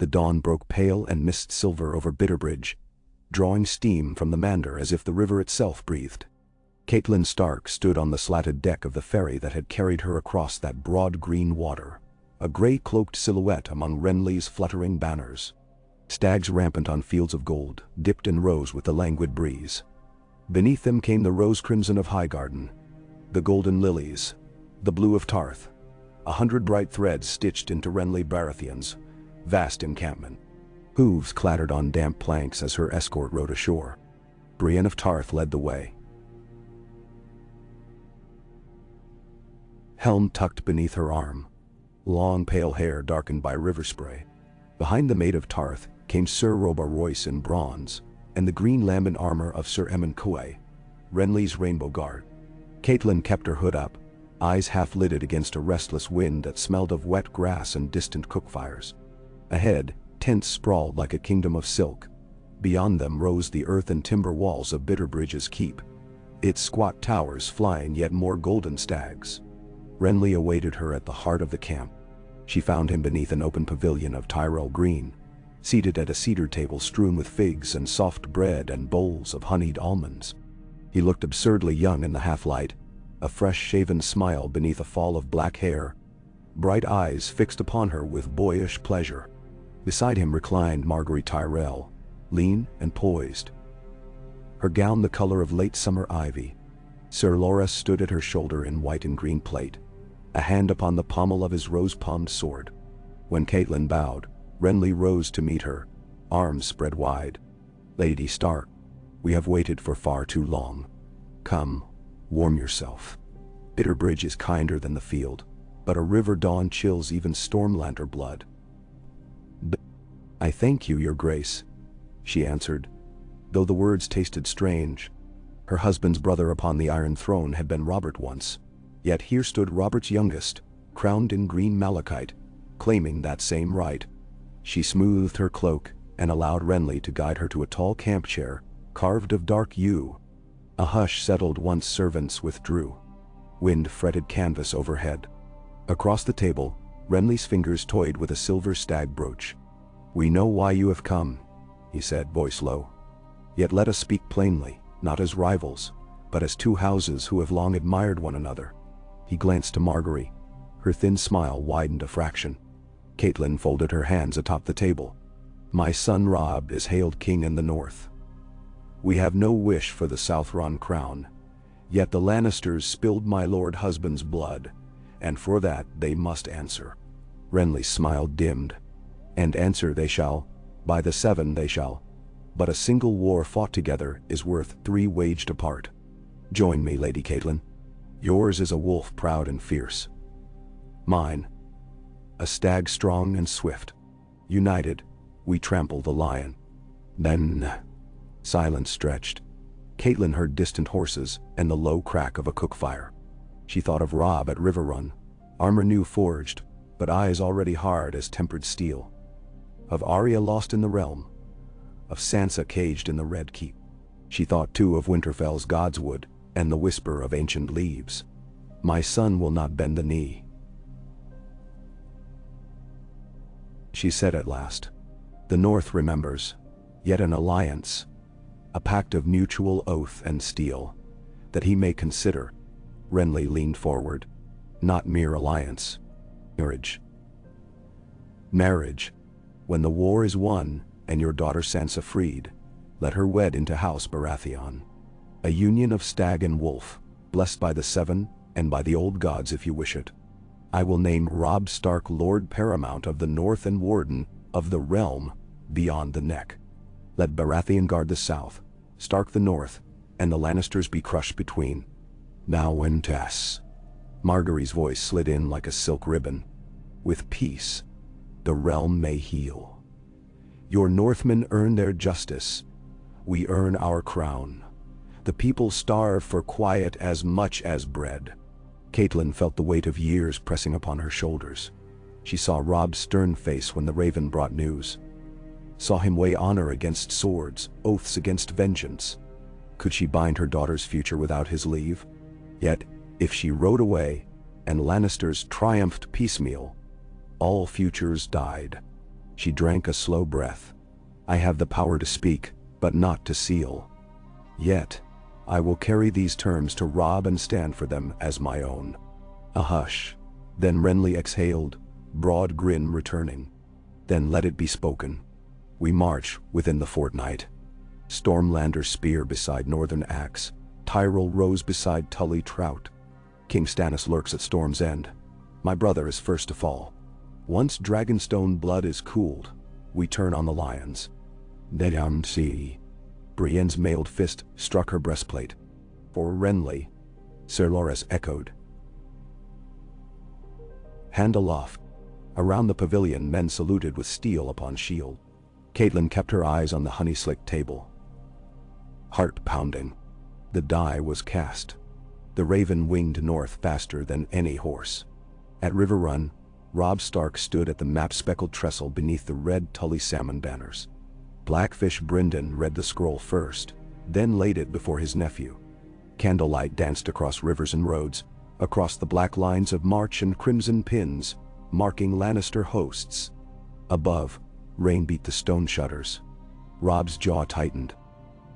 The dawn broke pale and mist silver over Bitterbridge, drawing steam from the Mander as if the river itself breathed. Catelyn Stark stood on the slatted deck of the ferry that had carried her across that broad green water, a grey-cloaked silhouette among Renly's fluttering banners. Stags rampant on fields of gold, dipped and rose with the languid breeze. Beneath them came the rose-crimson of Highgarden, the golden lilies, the blue of Tarth, 100 bright threads stitched into Renly Baratheon's vast encampment. Hooves clattered on damp planks as her escort rode ashore. Brienne of Tarth led the way, helm tucked beneath her arm, long pale hair darkened by river spray. Behind the Maid of Tarth came Sir Robar Royce in bronze, and the green lambent armor of Sir Emmon Coe, Renly's Rainbow Guard. Catelyn kept her hood up, eyes half-lidded against a restless wind that smelled of wet grass and distant cook-fires. Ahead, tents sprawled like a kingdom of silk. Beyond them rose the earth and timber walls of Bitterbridge's keep, its squat towers flying yet more golden stags. Renly awaited her at the heart of the camp. She found him beneath an open pavilion of Tyrell green, seated at a cedar table strewn with figs and soft bread and bowls of honeyed almonds. He looked absurdly young in the half-light, a fresh-shaven smile beneath a fall of black hair, bright eyes fixed upon her with boyish pleasure. Beside him reclined Margaery Tyrell, lean and poised, her gown the color of late summer ivy. Sir Loras stood at her shoulder in white and green plate, a hand upon the pommel of his rose-palmed sword. When Catelyn bowed, Renly rose to meet her, arms spread wide. "Lady Stark, we have waited for far too long. Come, warm yourself. Bitterbridge is kinder than the field, but a river dawn chills even Stormlanter blood." "I thank you, your grace," she answered, though the words tasted strange. Her husband's brother upon the Iron Throne had been Robert once, yet here stood Robert's youngest, crowned in green malachite, claiming that same right. She smoothed her cloak and allowed Renly to guide her to a tall camp chair, carved of dark yew. A hush settled once servants withdrew. Wind fretted canvas overhead. Across the table, Renly's fingers toyed with a silver stag brooch. "We know why you have come," he said, voice low. "Yet let us speak plainly, not as rivals, but as two houses who have long admired one another." He glanced to Margaery. Her thin smile widened a fraction. Catelyn folded her hands atop the table. "My son Robb is hailed king in the north. We have no wish for the Southron crown, yet the Lannisters spilled my lord husband's blood, and for that they must answer." Renly's smile dimmed. "And answer they shall, by the seven they shall. But a single war fought together is worth 3 waged apart. Join me, Lady Catelyn. Yours is a wolf proud and fierce. Mine, a stag strong and swift. United, we trample the lion." Then, silence stretched. Catelyn heard distant horses and the low crack of a cook fire. She thought of Robb at Riverrun, armor new forged, but eyes already hard as tempered steel. Of Arya lost in the realm, of Sansa caged in the Red Keep. She thought too of Winterfell's Godswood and the whisper of ancient leaves. "My son will not bend the knee," she said at last. "The North remembers, yet an alliance, a pact of mutual oath and steel, that he may consider." Renly leaned forward. "Not mere alliance. Marriage. Marriage. When the war is won, and your daughter Sansa freed, let her wed into House Baratheon. A union of stag and wolf, blessed by the seven, and by the old gods if you wish it. I will name Robb Stark Lord Paramount of the North and Warden of the realm beyond the neck. Let Baratheon guard the south, Stark the north, and the Lannisters be crushed between. Now and Tess." Margaery's voice slid in like a silk ribbon. "With peace, the realm may heal. Your Northmen earn their justice. We earn our crown. The people starve for quiet as much as bread." Catelyn felt the weight of years pressing upon her shoulders. She saw Robb's stern face when the Raven brought news. Saw him weigh honor against swords, oaths against vengeance. Could she bind her daughter's future without his leave? Yet, if she rode away, and Lannisters triumphed piecemeal, all futures died. She drank a slow breath. I have the power to speak, but not to seal. Yet, I will carry these terms to Robb and stand for them as my own. A hush. Then Renly exhaled, broad grin returning. Then let it be spoken. We march within the fortnight. Stormlander's spear beside northern axe, Tyrell rose beside Tully trout. King Stannis lurks at Storm's End. My brother is first to fall. Once Dragonstone blood is cooled, we turn on the lions. Dedam see. Brienne's mailed fist struck her breastplate. For Renly, Sir Loras echoed. Hand aloft. Around the pavilion men saluted with steel upon shield. Catelyn kept her eyes on the honey-slicked table. Heart pounding. The die was cast. The raven winged north faster than any horse. At River Run, Robb Stark stood at the map-speckled trestle beneath the red Tully salmon banners. Blackfish Brynden read the scroll first, then laid it before his nephew. Candlelight danced across rivers and roads, across the black lines of march and crimson pins, marking Lannister hosts. Above, rain beat the stone shutters. Robb's jaw tightened.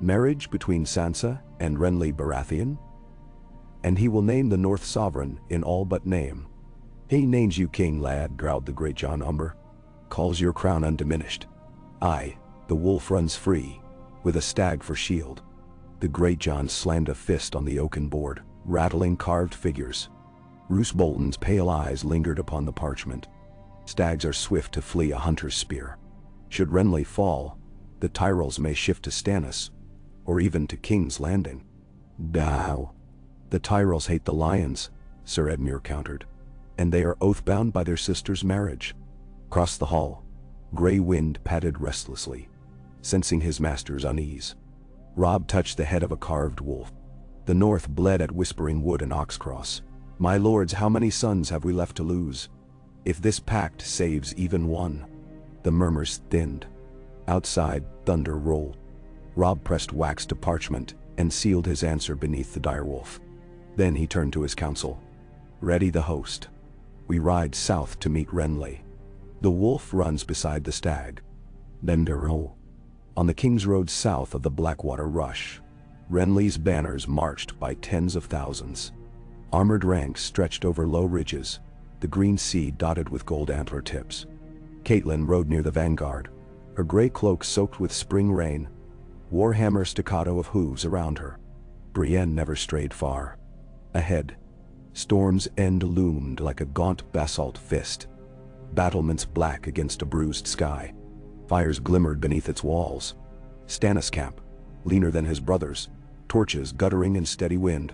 Marriage between Sansa and Renly Baratheon? And he will name the North Sovereign in all but name. He names you king, lad, growled the great John Umber. Calls your crown undiminished. Aye, the wolf runs free, with a stag for shield. The great John slammed a fist on the oaken board, rattling carved figures. Roose Bolton's pale eyes lingered upon the parchment. Stags are swift to flee a hunter's spear. Should Renly fall, the Tyrells may shift to Stannis, or even to King's Landing. Thou. The Tyrells hate the lions, Sir Edmure countered, and they are oath-bound by their sister's marriage. Across the hall, Grey Wind padded restlessly, sensing his master's unease. Robb touched the head of a carved wolf. The north bled at Whispering Wood and Oxcross. My lords, how many sons have we left to lose? If this pact saves even one. The murmurs thinned. Outside, thunder rolled. Robb pressed wax to parchment and sealed his answer beneath the direwolf. Then he turned to his council. Ready the host. We ride south to meet Renly. The wolf runs beside the stag. Dendero. On the King's Road south of the Blackwater Rush, Renly's banners marched by tens of thousands. Armored ranks stretched over low ridges, the green sea dotted with gold antler tips. Catelyn rode near the vanguard, her gray cloak soaked with spring rain, warhammer staccato of hooves around her. Brienne never strayed far. Ahead, Storm's End loomed like a gaunt basalt fist, battlements black against a bruised sky. Fires glimmered beneath its walls. Stannis' camp, leaner than his brothers, torches guttering in steady wind.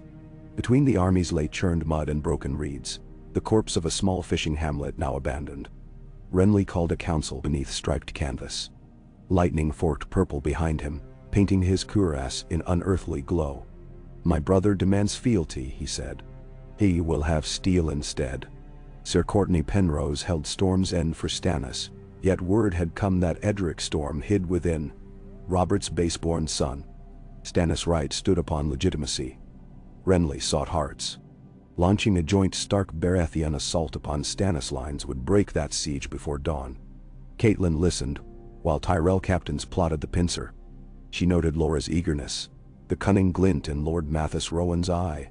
Between the armies lay churned mud and broken reeds, the corpse of a small fishing hamlet now abandoned. Renly called a council beneath striped canvas. Lightning forked purple behind him, painting his cuirass in unearthly glow. My brother demands fealty, he said. He will have steel instead. Sir Courtney Penrose held Storm's End for Stannis, yet word had come that Edric Storm hid within, Robert's baseborn son. Stannis' right stood upon legitimacy. Renly sought hearts. Launching a joint Stark-Baratheon assault upon Stannis' lines would break that siege before dawn. Catelyn listened, while Tyrell captains plotted the pincer. She noted Lora's eagerness, the cunning glint in Lord Mathis Rowan's eye,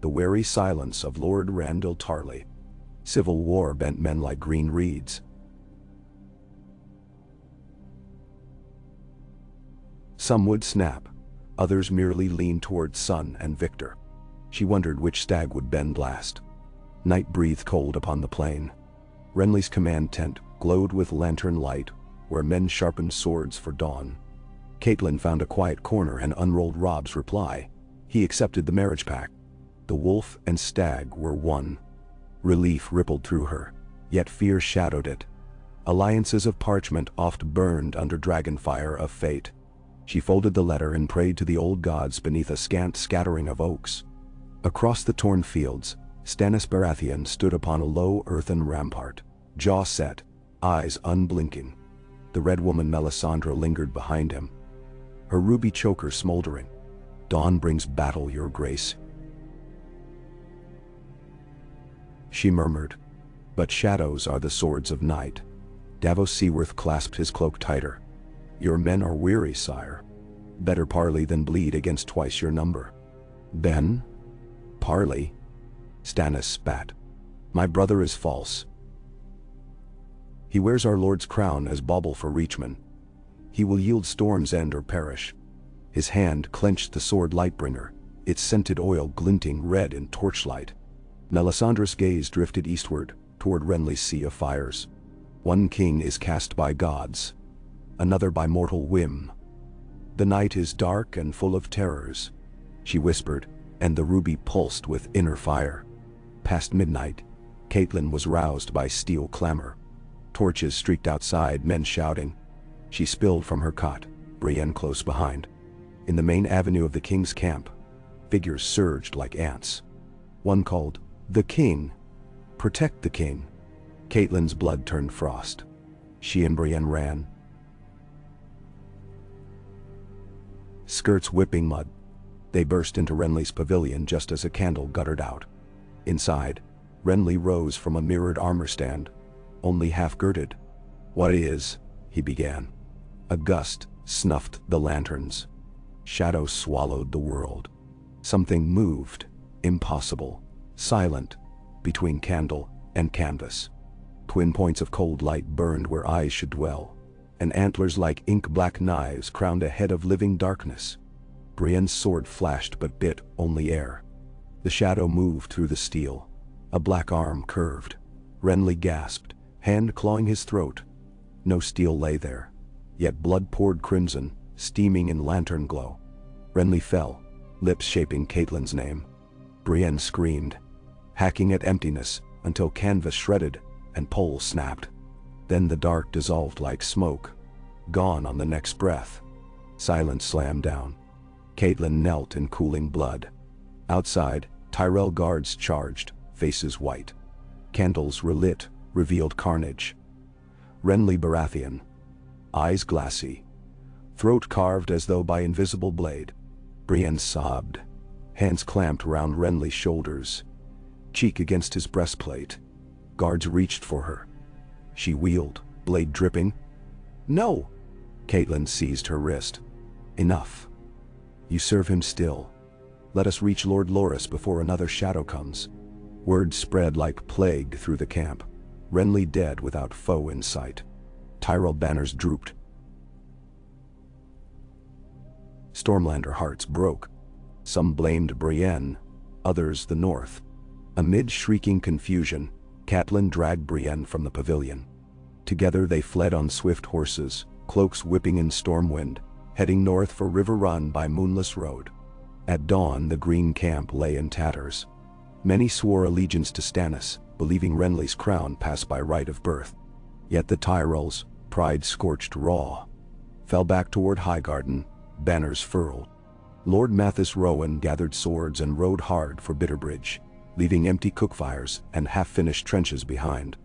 the wary silence of Lord Randall Tarley. Civil war bent men like green reeds. Some would snap, others merely lean toward Son and Victor. She wondered which stag would bend last. Night breathed cold upon the plain. Renly's command tent glowed with lantern light, where men sharpened swords for dawn. Catelyn found a quiet corner and unrolled Robb's reply. He accepted the marriage pact. The wolf and stag were one. Relief rippled through her, yet fear shadowed it. Alliances of parchment oft burned under dragonfire of fate. She folded the letter and prayed to the old gods beneath a scant scattering of oaks. Across the torn fields, Stannis Baratheon stood upon a low earthen rampart, jaw set, eyes unblinking. The red woman Melisandre lingered behind him, her ruby choker smoldering. Dawn brings battle, your grace, she murmured. But shadows are the swords of night. Davos Seaworth clasped his cloak tighter. Your men are weary, sire. Better parley than bleed against twice your number. Ben? Parley? Stannis spat. My brother is false. He wears our lord's crown as bauble for Reachman. He will yield Storm's End or perish. His hand clenched the sword Lightbringer, its scented oil glinting red in torchlight. Melisandre's gaze drifted eastward, toward Renly's sea of fires. One king is cast by gods, another by mortal whim. The night is dark and full of terrors, she whispered, and the ruby pulsed with inner fire. Past midnight, Catelyn was roused by steel clamor. Torches streaked outside, men shouting. She spilled from her cot, Brienne close behind. In the main avenue of the king's camp, figures surged like ants. One called, "The king! Protect the king!" Catelyn's blood turned frost. She and Brienne ran, skirts whipping mud. They burst into Renly's pavilion just as a candle guttered out. Inside, Renly rose from a mirrored armor stand, only half-girded. "What is?" he began. A gust snuffed the lanterns. Shadow swallowed the world. Something moved, impossible, silent, between candle and canvas. Twin points of cold light burned where eyes should dwell, and antlers like ink-black knives crowned a head of living darkness. Brienne's sword flashed but bit only air. The shadow moved through the steel. A black arm curved. Renly gasped, hand clawing his throat. No steel lay there, yet blood poured crimson, steaming in lantern glow. Renly fell, lips shaping Catelyn's name. Brienne screamed, hacking at emptiness until canvas shredded and pole snapped. Then the dark dissolved like smoke, gone on the next breath. Silence slammed down. Catelyn knelt in cooling blood. Outside, Tyrell guards charged, faces white. Candles relit, revealed carnage. Renly Baratheon, eyes glassy, throat carved as though by invisible blade. Brienne sobbed, hands clamped round Renly's shoulders, cheek against his breastplate. Guards reached for her. She wheeled, blade dripping. "No!" Catelyn seized her wrist. "Enough. You serve him still. Let us reach Lord Loras before another shadow comes." Word spread like plague through the camp. Renly dead without foe in sight. Tyrell banners drooped. Stormlander hearts broke. Some blamed Brienne, others the North. Amid shrieking confusion, Catelyn dragged Brienne from the pavilion. Together they fled on swift horses, cloaks whipping in storm wind, heading north for River Run by moonless road. At dawn the green camp lay in tatters. Many swore allegiance to Stannis, believing Renly's crown passed by right of birth. Yet the Tyrells, pride scorched raw, fell back toward Highgarden, banners furled. Lord Mathis Rowan gathered swords and rode hard for Bitterbridge, leaving empty cookfires and half-finished trenches behind.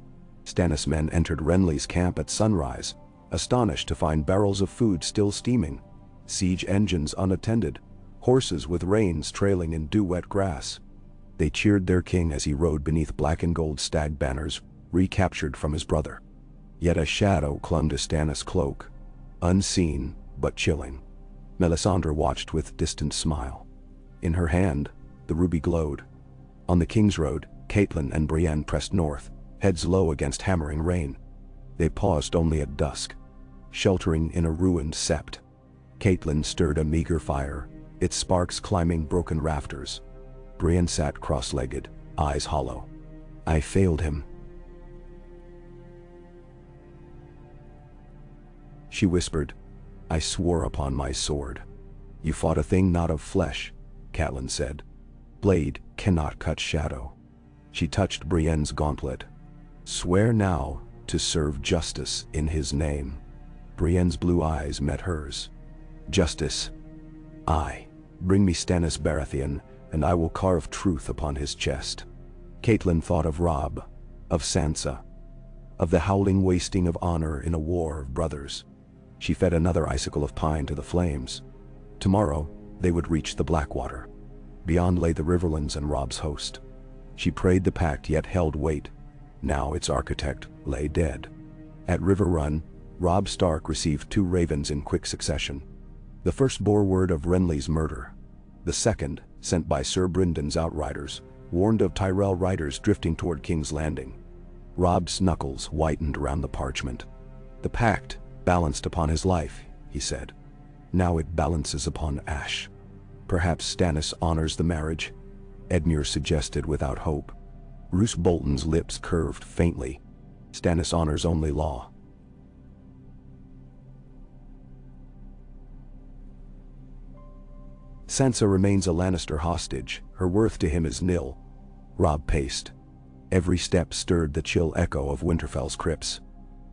Stannis men entered Renly's camp at sunrise, astonished to find barrels of food still steaming, siege engines unattended, horses with reins trailing in dew-wet grass. They cheered their king as he rode beneath black and gold stag banners, recaptured from his brother. Yet a shadow clung to Stannis' cloak, unseen but chilling. Melisandre watched with distant smile. In her hand, the ruby glowed. On the King's Road, Catelyn and Brienne pressed north, heads low against hammering rain. They paused only at dusk, sheltering in a ruined sept. Catelyn stirred a meager fire, its sparks climbing broken rafters. Brienne sat cross-legged, eyes hollow. "I failed him," she whispered. "I swore upon my sword." "You fought a thing not of flesh," Catelyn said. "Blade cannot cut shadow." She touched Brienne's gauntlet. "Swear now to serve justice in his name." Brienne's blue eyes met hers. "Justice? Aye. Bring me Stannis Baratheon, and I will carve truth upon his chest." Catelyn thought of Robb, of Sansa, of the howling wasting of honor in a war of brothers. She fed another icicle of pine to the flames. Tomorrow, they would reach the Blackwater. Beyond lay the Riverlands and Robb's host. She prayed the Pact yet held wait. Now its architect lay dead. At River Run, Robb Stark received 2 ravens in quick succession. The first bore word of Renly's murder. The second, sent by Sir Bryndon's outriders, warned of Tyrell riders drifting toward King's Landing. Robb's knuckles whitened around the parchment. The pact balanced upon his life, he said. Now it balances upon ash. Perhaps Stannis honors the marriage, Edmure suggested without hope. Roose Bolton's lips curved faintly. Stannis honors only law. Sansa remains a Lannister hostage, her worth to him is nil. Robb paced. Every step stirred the chill echo of Winterfell's crypts.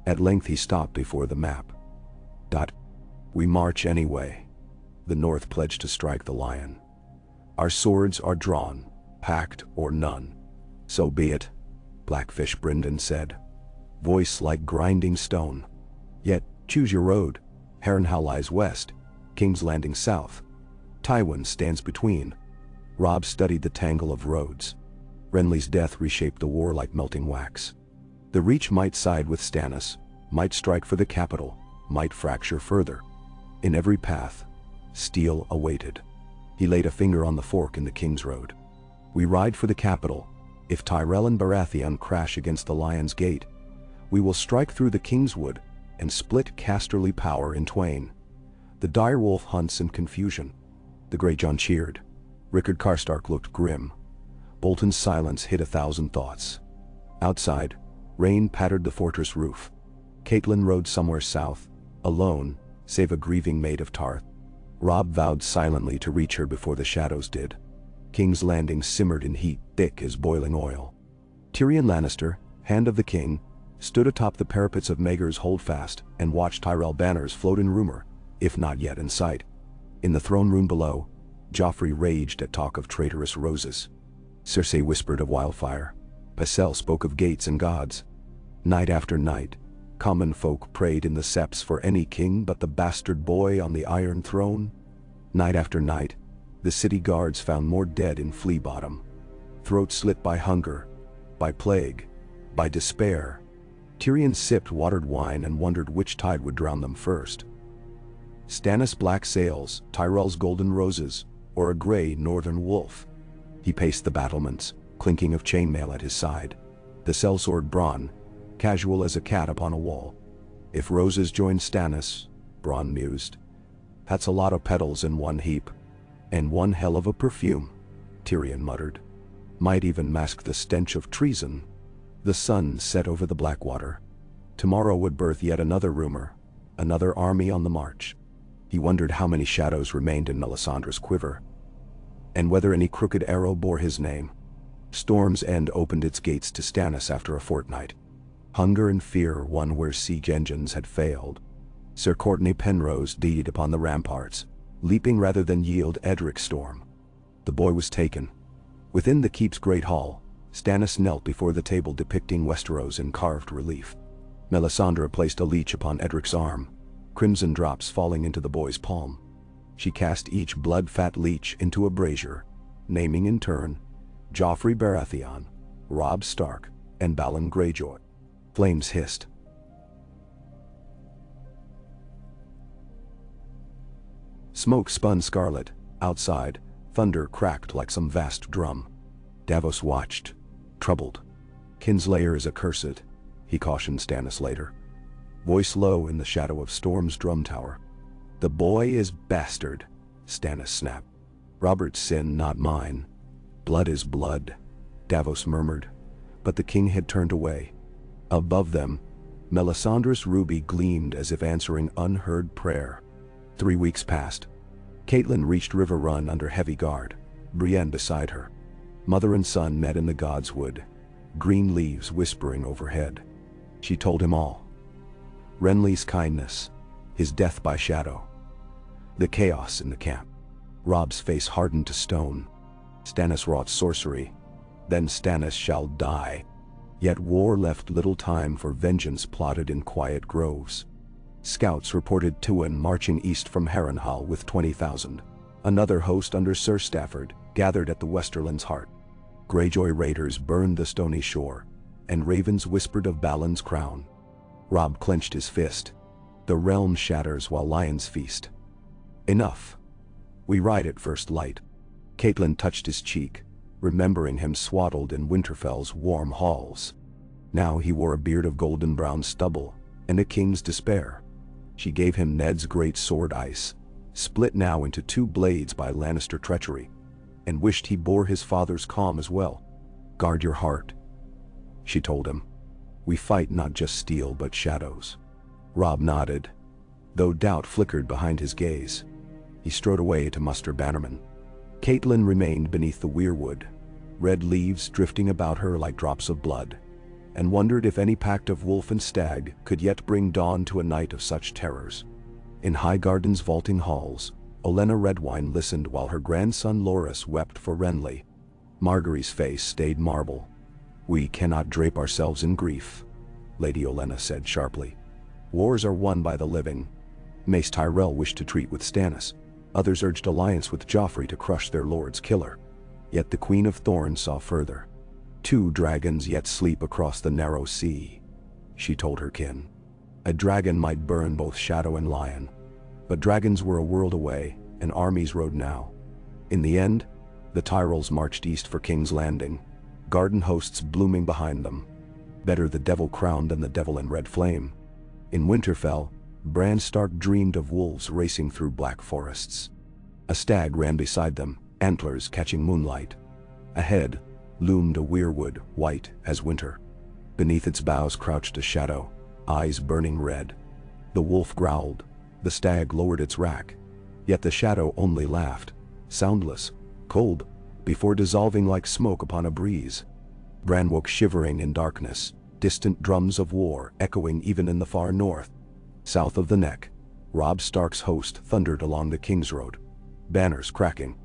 At length he stopped before the map. We march anyway. The North pledged to strike the lion. Our swords are drawn, pact or none. So be it, Blackfish Bryndon said. Voice like grinding stone. Yet, choose your road. Harrenhal lies west, King's Landing south. Tywin stands between. Robb studied the tangle of roads. Renly's death reshaped the war like melting wax. The Reach might side with Stannis, might strike for the capital, might fracture further. In every path, steel awaited. He laid a finger on the fork in the King's Road. We ride for the capital. If Tyrell and Baratheon crash against the Lion's Gate, we will strike through the Kingswood and split Casterly power in twain. The direwolf hunts in confusion. The Greyjohn cheered. Rickard Karstark looked grim. Bolton's silence hid 1,000 thoughts. Outside, rain pattered the fortress roof. Catelyn rode somewhere south, alone, save a grieving maid of Tarth. Robb vowed silently to reach her before the shadows did. King's Landing simmered in heat thick as boiling oil. Tyrion Lannister, Hand of the King, stood atop the parapets of Maegor's Holdfast and watched Tyrell banners float in rumor, if not yet in sight. In the throne room below, Joffrey raged at talk of traitorous roses. Cersei whispered of wildfire. Pycelle spoke of gates and gods. Night after night, common folk prayed in the septs for any king but the bastard boy on the Iron Throne. Night after night, the city guards found more dead in Flea Bottom. Throats slit by hunger, by plague, by despair. Tyrion sipped watered wine and wondered which tide would drown them first. Stannis' black sails, Tyrell's golden roses, or a gray northern wolf. He paced the battlements, clinking of chainmail at his side. The sellsword Bronn, casual as a cat upon a wall. If roses join Stannis, Bronn mused. That's a lot of petals in one heap. And one hell of a perfume, Tyrion muttered. Might even mask the stench of treason. The sun set over the Blackwater. Tomorrow would birth yet another rumor, another army on the march. He wondered how many shadows remained in Melisandre's quiver, and whether any crooked arrow bore his name. Storm's End opened its gates to Stannis after a fortnight. Hunger and fear won where siege engines had failed. Sir Courtenay Penrose deed upon the ramparts, leaping rather than yield Edric's storm. The boy was taken. Within the keep's great hall, Stannis knelt before the table depicting Westeros in carved relief. Melisandre placed a leech upon Edric's arm, crimson drops falling into the boy's palm. She cast each blood-fat leech into a brazier, naming in turn Joffrey Baratheon, Robb Stark, and Balon Greyjoy. Flames hissed. Smoke spun scarlet. Outside, thunder cracked like some vast drum. Davos watched, troubled. Kinslayer is accursed, he cautioned Stannis later. Voice low in the shadow of Storm's drum tower. The boy is bastard, Stannis snapped. Robert's sin, not mine. Blood is blood, Davos murmured, but the king had turned away. Above them, Melisandre's ruby gleamed as if answering unheard prayer. 3 weeks passed. Catelyn reached River Run under heavy guard, Brienne beside her. Mother and son met in the Godswood, green leaves whispering overhead. She told him all. Renly's kindness, his death by shadow, the chaos in the camp. Robb's face hardened to stone. Stannis wrought sorcery, then Stannis shall die. Yet war left little time for vengeance plotted in quiet groves. Scouts reported Tywin marching east from Harrenhal with 20,000. Another host under Sir Stafford gathered at the Westerland's heart. Greyjoy raiders burned the stony shore, and ravens whispered of Balon's crown. Robb clenched his fist. The realm shatters while lions feast. Enough. We ride at first light. Catelyn touched his cheek, remembering him swaddled in Winterfell's warm halls. Now he wore a beard of golden brown stubble, and a king's despair. She gave him Ned's great sword ice, split now into 2 blades by Lannister treachery, and wished he bore his father's calm as well. Guard your heart, she told him. We fight not just steel but shadows. Robb nodded, though doubt flickered behind his gaze. He strode away to muster bannermen. Catelyn remained beneath the weirwood, red leaves drifting about her like drops of blood, and wondered if any pact of wolf and stag could yet bring dawn to a night of such terrors. In Highgarden's vaulting halls, Olenna Redwine listened while her grandson Loras wept for Renly. Margaery's face stayed marble. We cannot drape ourselves in grief, Lady Olenna said sharply. Wars are won by the living. Mace Tyrell wished to treat with Stannis. Others urged alliance with Joffrey to crush their lord's killer. Yet the Queen of Thorns saw further. 2 dragons yet sleep across the narrow sea, she told her kin. A dragon might burn both shadow and lion, but dragons were a world away, and armies rode now. In the end, the Tyrells marched east for King's Landing, garden hosts blooming behind them. Better the devil crowned than the devil in red flame. In Winterfell, Bran Stark dreamed of wolves racing through black forests. A stag ran beside them, antlers catching moonlight. Ahead loomed a weirwood, white as winter. Beneath its boughs crouched a shadow, eyes burning red. The wolf growled, the stag lowered its rack, yet the shadow only laughed, soundless, cold, before dissolving like smoke upon a breeze. Bran woke shivering in darkness, distant drums of war echoing even in the far north. South of the Neck, Robb Stark's host thundered along the King's Road, banners cracking.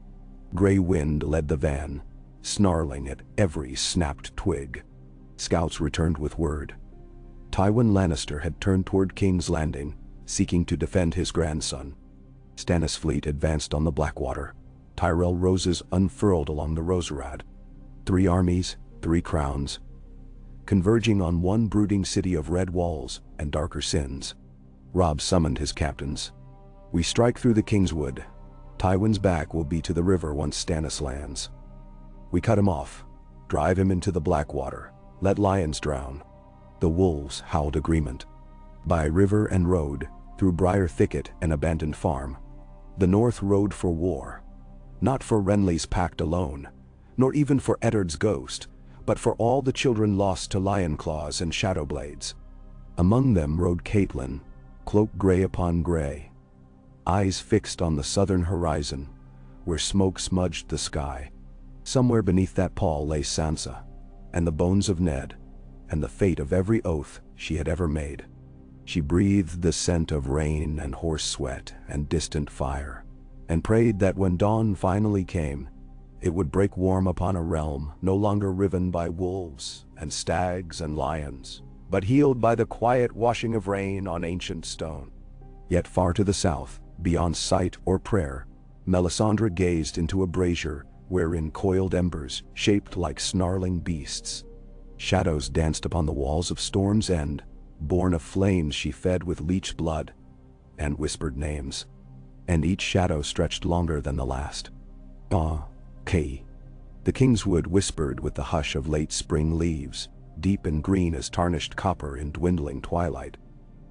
Grey wind led the van, snarling at every snapped twig. Scouts returned with word. Tywin Lannister had turned toward King's Landing, seeking to defend his grandson. Stannis' fleet advanced on the Blackwater. Tyrell roses unfurled along the Roserad. 3 armies, 3 crowns, converging on one brooding city of red walls and darker sins. Robb summoned his captains. We strike through the Kingswood. Tywin's back will be to the river once Stannis lands. We cut him off, drive him into the Blackwater, let lions drown. The wolves howled agreement. By river and road, through briar thicket and abandoned farm, the North rode for war. Not for Renly's pact alone, nor even for Eddard's ghost, but for all the children lost to lion claws and shadow blades. Among them rode Catelyn, cloak gray upon gray, eyes fixed on the southern horizon, where smoke smudged the sky. Somewhere beneath that pall lay Sansa, and the bones of Ned, and the fate of every oath she had ever made. She breathed the scent of rain and horse sweat and distant fire, and prayed that when dawn finally came, it would break warm upon a realm no longer riven by wolves and stags and lions, but healed by the quiet washing of rain on ancient stone. Yet far to the south, beyond sight or prayer, Melisandre gazed into a brazier wherein coiled embers, shaped like snarling beasts. Shadows danced upon the walls of Storm's End, born of flames she fed with leech blood, and whispered names. And each shadow stretched longer than the last. Ah, Kay. The Kingswood whispered with the hush of late spring leaves, deep and green as tarnished copper in dwindling twilight.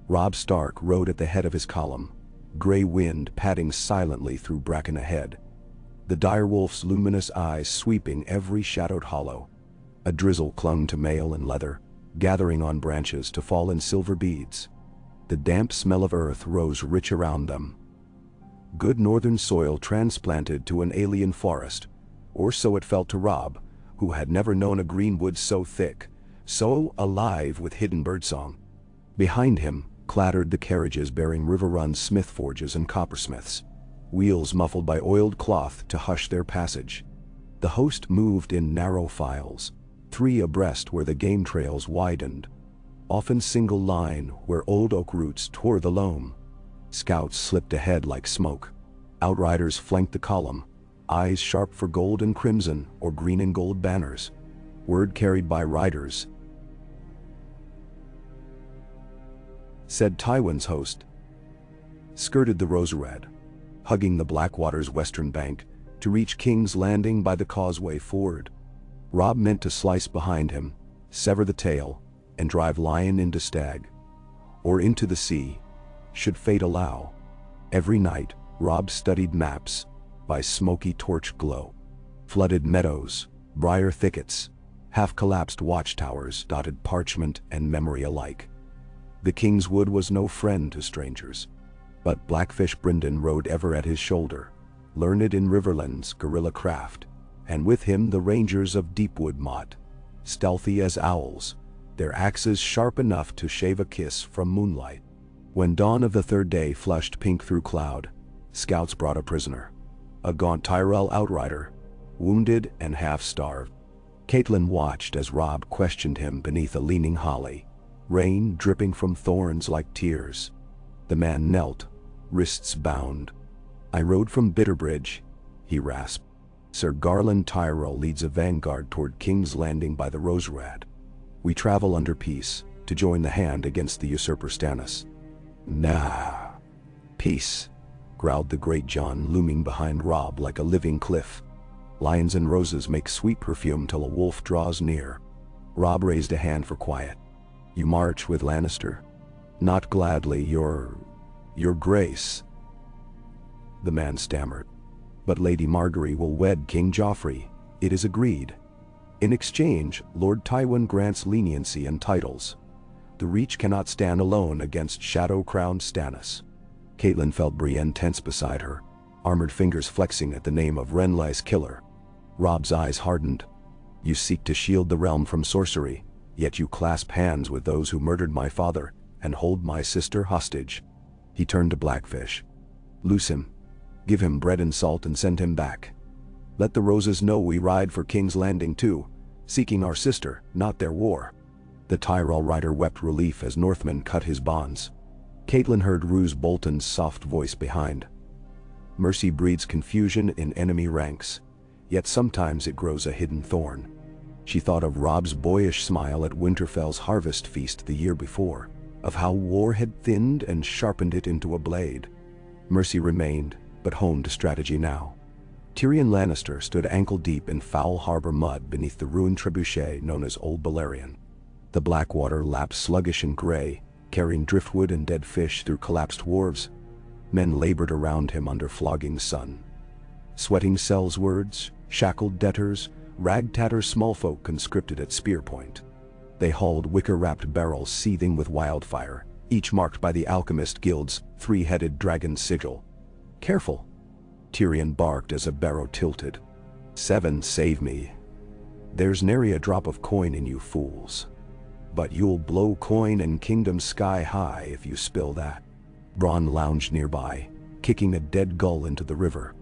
Robb Stark rode at the head of his column, gray wind padding silently through bracken ahead, the direwolf's luminous eyes sweeping every shadowed hollow. A drizzle clung to mail and leather, gathering on branches to fall in silver beads. The damp smell of earth rose rich around them. Good northern soil transplanted to an alien forest, or so it felt to Robb, who had never known a greenwood so thick, so alive with hidden birdsong. Behind him clattered the carriages bearing River-run smith forges and coppersmiths, wheels muffled by oiled cloth to hush their passage. The host moved in narrow files, 3 abreast where the game trails widened, often single line where old oak roots tore the loam. Scouts slipped ahead like smoke. Outriders flanked the column, eyes sharp for gold and crimson or green and gold banners. Word carried by riders. said Tywin's host. Skirted the Rosered, hugging the Blackwater's western bank, to reach King's Landing by the causeway ford. Robb meant to slice behind him, sever the tail, and drive lion into stag. Or into the sea, should fate allow. Every night, Robb studied maps, by smoky torch glow. Flooded meadows, briar thickets, half-collapsed watchtowers dotted parchment and memory alike. The King's Wood was no friend to strangers. But Blackfish Brynden rode ever at his shoulder, learned in Riverland's guerrilla craft, and with him the rangers of Deepwood Motte, stealthy as owls, their axes sharp enough to shave a kiss from moonlight. When dawn of the third day flushed pink through cloud, scouts brought a prisoner, a gaunt Tyrell outrider, wounded and half-starved. Catelyn watched as Robb questioned him beneath a leaning holly, rain dripping from thorns like tears. The man knelt, wrists bound. "I rode from Bitterbridge," he rasped. "Sir Garland Tyrell leads a vanguard toward King's Landing by the Rosered. We travel under peace, to join the hand against the usurper Stannis." "Nah. Peace," growled the great John, looming behind Robb like a living cliff. "Lions and roses make sweet perfume till a wolf draws near." Robb raised a hand for quiet. "You march with Lannister?" "Not gladly, your grace," the man stammered. "But Lady Margaery will wed King Joffrey, it is agreed. In exchange, Lord Tywin grants leniency and titles. The Reach cannot stand alone against shadow-crowned Stannis." Catelyn felt Brienne tense beside her, armored fingers flexing at the name of Renly's killer. Robb's eyes hardened. "You seek to shield the realm from sorcery, yet you clasp hands with those who murdered my father and hold my sister hostage." He turned to Blackfish. "Loose him. Give him bread and salt and send him back. Let the Roses know we ride for King's Landing too, seeking our sister, not their war." The Tyrell rider wept relief as Northman cut his bonds. Catelyn heard Roose Bolton's soft voice behind. "Mercy breeds confusion in enemy ranks, yet sometimes it grows a hidden thorn." She thought of Robb's boyish smile at Winterfell's harvest feast the year before, of how war had thinned and sharpened it into a blade. Mercy remained, but honed strategy now. Tyrion Lannister stood ankle-deep in Foul Harbor mud beneath the ruined trebuchet known as Old Balerion. The Blackwater lapped sluggish and gray, carrying driftwood and dead fish through collapsed wharves. Men labored around him under flogging sun. Sweating sellswards, shackled debtors, rag-tatter smallfolk conscripted at spear point. They hauled wicker-wrapped barrels seething with wildfire, each marked by the Alchemist Guild's three-headed dragon sigil. "Careful," Tyrion barked as a barrow tilted. "7 save me. There's nary a drop of coin in you fools. But you'll blow coin and kingdom sky high if you spill that." Bronn lounged nearby, kicking a dead gull into the river.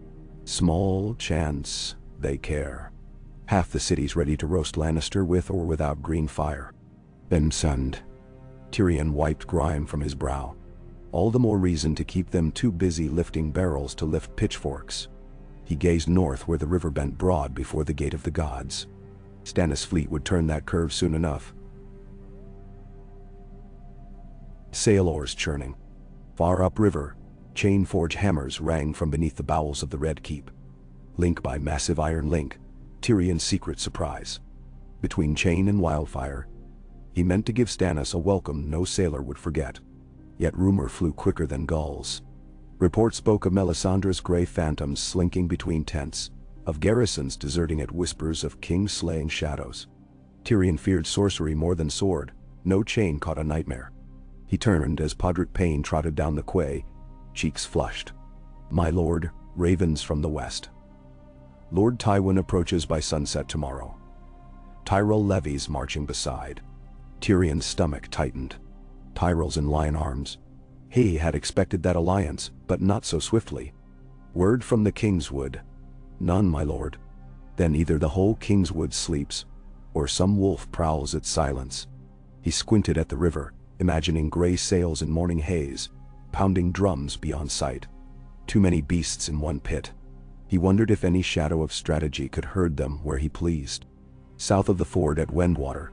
"Small chance they care. Half the city's ready to roast Lannister with or without green fire." "Bensund." Tyrion wiped grime from his brow. "All the more reason to keep them too busy lifting barrels to lift pitchforks." He gazed north where the river bent broad before the Gate of the Gods. Stannis' fleet would turn that curve soon enough. Sail oars churning. Far upriver, chain forge hammers rang from beneath the bowels of the Red Keep. Link by massive iron link, Tyrion's secret surprise. Between chain and wildfire, he meant to give Stannis a welcome no sailor would forget. Yet rumor flew quicker than gulls. Report spoke of Melisandre's gray phantoms slinking between tents, of garrisons deserting at whispers of king-slaying shadows. Tyrion feared sorcery more than sword. No chain caught a nightmare. He turned as Podrick Payne trotted down the quay, cheeks flushed. "My lord, ravens from the west. Lord Tywin approaches by sunset tomorrow. Tyrell levies marching beside." Tyrion's stomach tightened. Tyrell's in lion arms. He had expected that alliance, but not so swiftly. "Word from the Kingswood." "None, my lord." "Then either the whole Kingswood sleeps, or some wolf prowls its silence." He squinted at the river, imagining gray sails in morning haze, pounding drums beyond sight. Too many beasts in one pit. He wondered if any shadow of strategy could herd them where he pleased. South of the ford at Wendwater,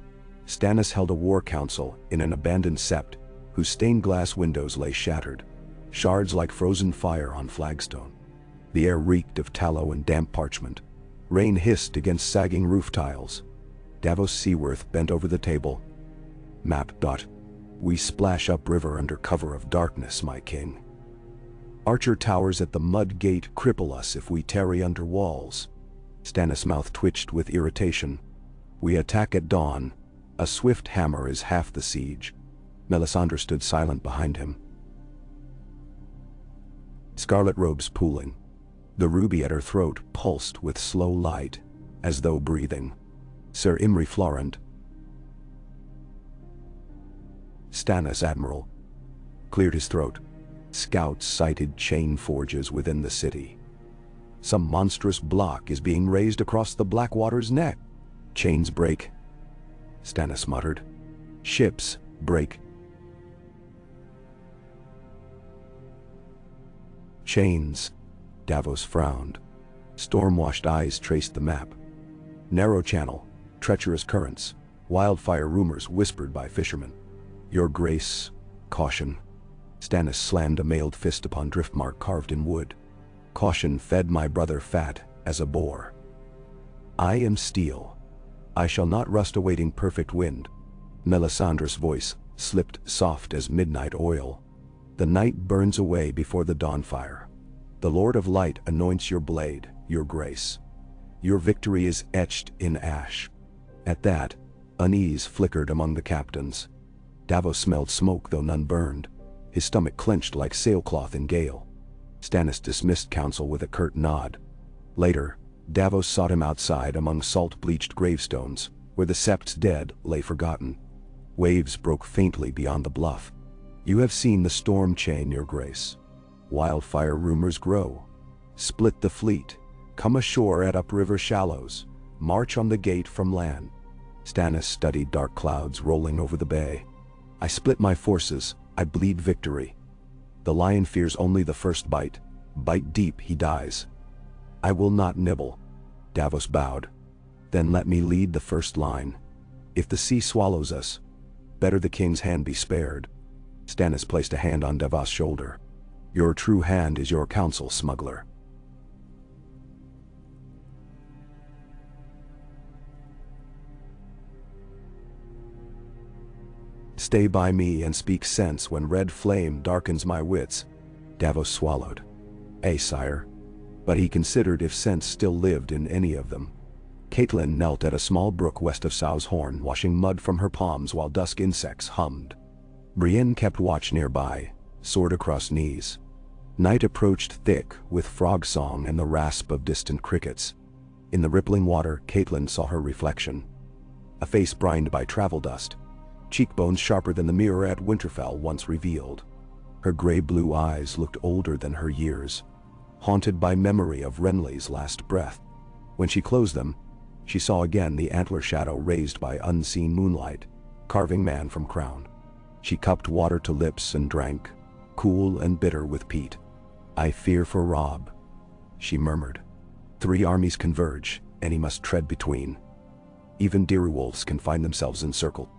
Stannis held a war council in an abandoned sept, whose stained glass windows lay shattered, shards like frozen fire on flagstone. The air reeked of tallow and damp parchment. Rain hissed against sagging roof tiles. Davos Seaworth bent over the table. Map. We splash upriver under cover of darkness, my king. Archer towers at the mud gate cripple us if we tarry under walls. Stannis' mouth twitched with irritation. We attack at dawn. A swift hammer is half the siege. Melisandre stood silent behind him. Scarlet robes pooling. The ruby at her throat pulsed with slow light, as though breathing. Sir Imry Florent. Stannis, Admiral. Cleared his throat. Scouts sighted chain forges within the city. Some monstrous block is being raised across the Blackwater's neck. Chains break. Stannis muttered. Ships break. Chains. Davos frowned. Storm-washed eyes traced the map. Narrow channel, treacherous currents, wildfire rumors whispered by fishermen. Your Grace, caution. Stannis slammed a mailed fist upon driftmark carved in wood. Caution fed my brother fat as a boar. I am steel. I shall not rust awaiting perfect wind. Melisandre's voice slipped soft as midnight oil. The night burns away before the dawn fire. The Lord of Light anoints your blade, your grace. Your victory is etched in ash. At that, unease flickered among the captains. Davos smelled smoke though none burned. His stomach clenched like sailcloth in gale. Stannis dismissed counsel with a curt nod. Later, Davos sought him outside among salt-bleached gravestones, where the Sept's dead lay forgotten. Waves broke faintly beyond the bluff. You have seen the storm chain, your grace. Wildfire rumors grow. Split the fleet. Come ashore at upriver shallows. March on the gate from land. Stannis studied dark clouds rolling over the bay. I split my forces. I bleed victory. The lion fears only the first bite. Bite deep, he dies. I will not nibble. Davos bowed. Then let me lead the first line. If the sea swallows us, better the king's hand be spared. Stannis placed a hand on Davos' shoulder. Your true hand is your counsel, smuggler. Stay by me and speak sense when red flame darkens my wits. Davos swallowed. Sire. But he considered if sense still lived in any of them. Catelyn knelt at a small brook west of Sow's Horn, washing mud from her palms while dusk insects hummed. Brienne kept watch nearby, sword across knees. Night approached thick with frog song and the rasp of distant crickets. In the rippling water, Catelyn saw her reflection. A face brined by travel dust. Cheekbones sharper than the mirror at Winterfell once revealed. Her gray-blue eyes looked older than her years, haunted by memory of Renly's last breath. When she closed them, she saw again the antler shadow raised by unseen moonlight, carving man from crown. She cupped water to lips and drank, cool and bitter with peat. I fear for Robb, she murmured. 3 armies converge, and he must tread between. Even direwolves can find themselves encircled.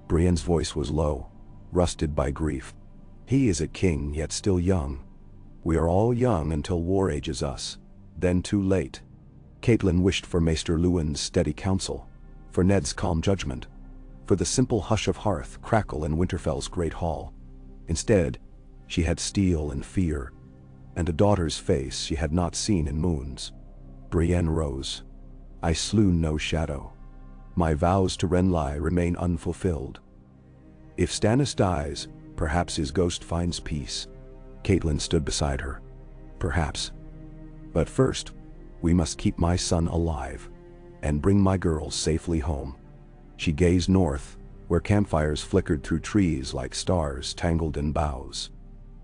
Brienne's voice was low, rusted by grief. He is a king, yet still young. We are all young until war ages us, then too late. Catelyn wished for Maester Luwin's steady counsel, for Ned's calm judgment, for the simple hush of hearth crackle in Winterfell's great hall. Instead, she had steel and fear, and a daughter's face she had not seen in moons. Brienne rose. I slew no shadow. My vows to Renly remain unfulfilled. If Stannis dies, perhaps his ghost finds peace. Catelyn stood beside her. Perhaps. But first, we must keep my son alive, and bring my girls safely home. She gazed north, where campfires flickered through trees like stars tangled in boughs.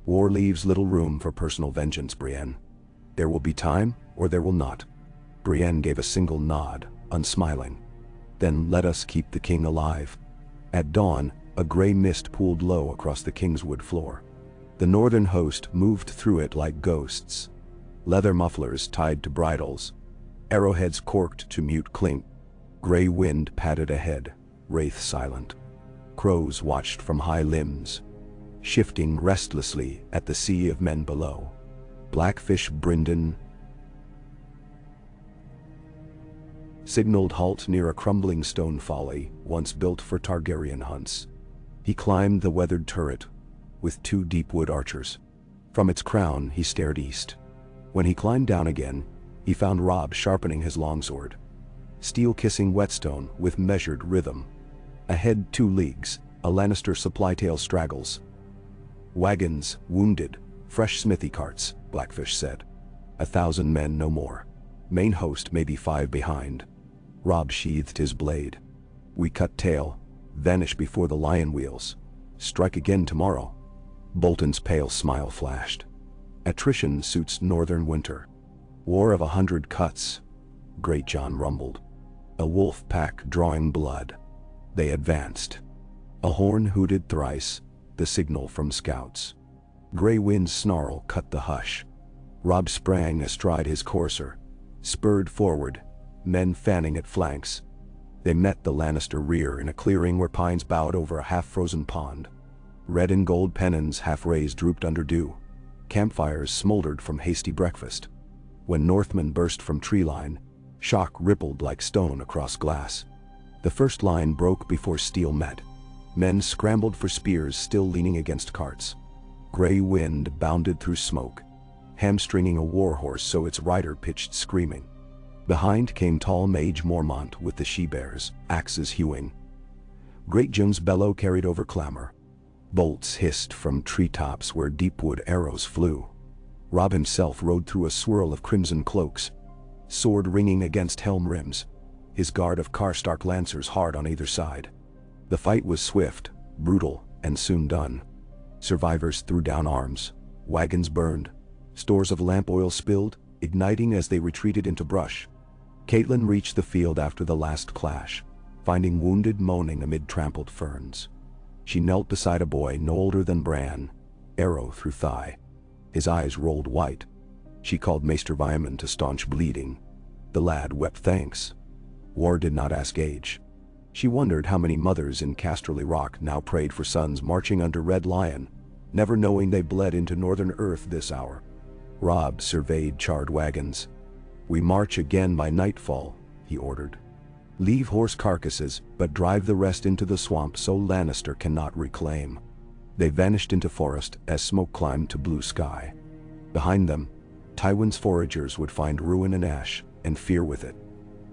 War leaves little room for personal vengeance, Brienne. There will be time, or there will not. Brienne gave a single nod, unsmiling. Then let us keep the king alive. At dawn, a gray mist pooled low across the Kingswood floor. The northern host moved through it like ghosts. Leather mufflers tied to bridles. Arrowheads corked to mute clink. Gray wind padded ahead, wraith silent. Crows watched from high limbs. shifting restlessly at the sea of men below. Blackfish Brynden signaled halt near a crumbling stone folly once built for Targaryen hunts. He climbed the weathered turret with 2 deep-wood archers. From its crown he stared east. When he climbed down again, he found Robb sharpening his longsword, steel-kissing whetstone with measured rhythm. Ahead 2 leagues, a Lannister supply tail straggles. Wagons, wounded, fresh smithy carts, Blackfish said. 1,000 men, no more. Main host may be 5 behind. Robb sheathed his blade. We cut tail, vanish before the lion wheels. Strike again tomorrow. Bolton's pale smile flashed. Attrition suits northern winter. War of 100 cuts, Great John rumbled. A wolf pack drawing blood. They advanced. A horn hooted thrice, the signal from scouts. Grey Wind's snarl cut the hush. Robb sprang astride his courser, spurred forward, men fanning at flanks. They met the Lannister rear in a clearing where pines bowed over a half-frozen pond. Red and gold pennons half-raised drooped under dew. Campfires smoldered from hasty breakfast. When Northmen burst from tree line, shock rippled like stone across glass. The first line broke before steel met. Men scrambled for spears still leaning against carts. Grey Wind bounded through smoke, hamstringing a warhorse so its rider pitched screaming. Behind came tall Mage Mormont with the she-bears, axes hewing. Great John's bellow carried over clamor. Bolts hissed from treetops where deepwood arrows flew. Robb himself rode through a swirl of crimson cloaks, sword ringing against helm rims, his guard of Karstark lancers hard on either side. The fight was swift, brutal, and soon done. Survivors threw down arms, wagons burned, stores of lamp oil spilled, igniting as they retreated into brush. Catelyn reached the field after the last clash, finding wounded moaning amid trampled ferns. She knelt beside a boy no older than Bran, arrow through thigh. His eyes rolled white. She called Maester Vyman to staunch bleeding. The lad wept thanks. War did not ask age. She wondered how many mothers in Casterly Rock now prayed for sons marching under Red Lion, never knowing they bled into northern earth this hour. Robb surveyed charred wagons. "We march again by nightfall," he ordered. "Leave horse carcasses, but drive the rest into the swamp so Lannister cannot reclaim." They vanished into forest as smoke climbed to blue sky. Behind them, Tywin's foragers would find ruin and ash, and fear with it.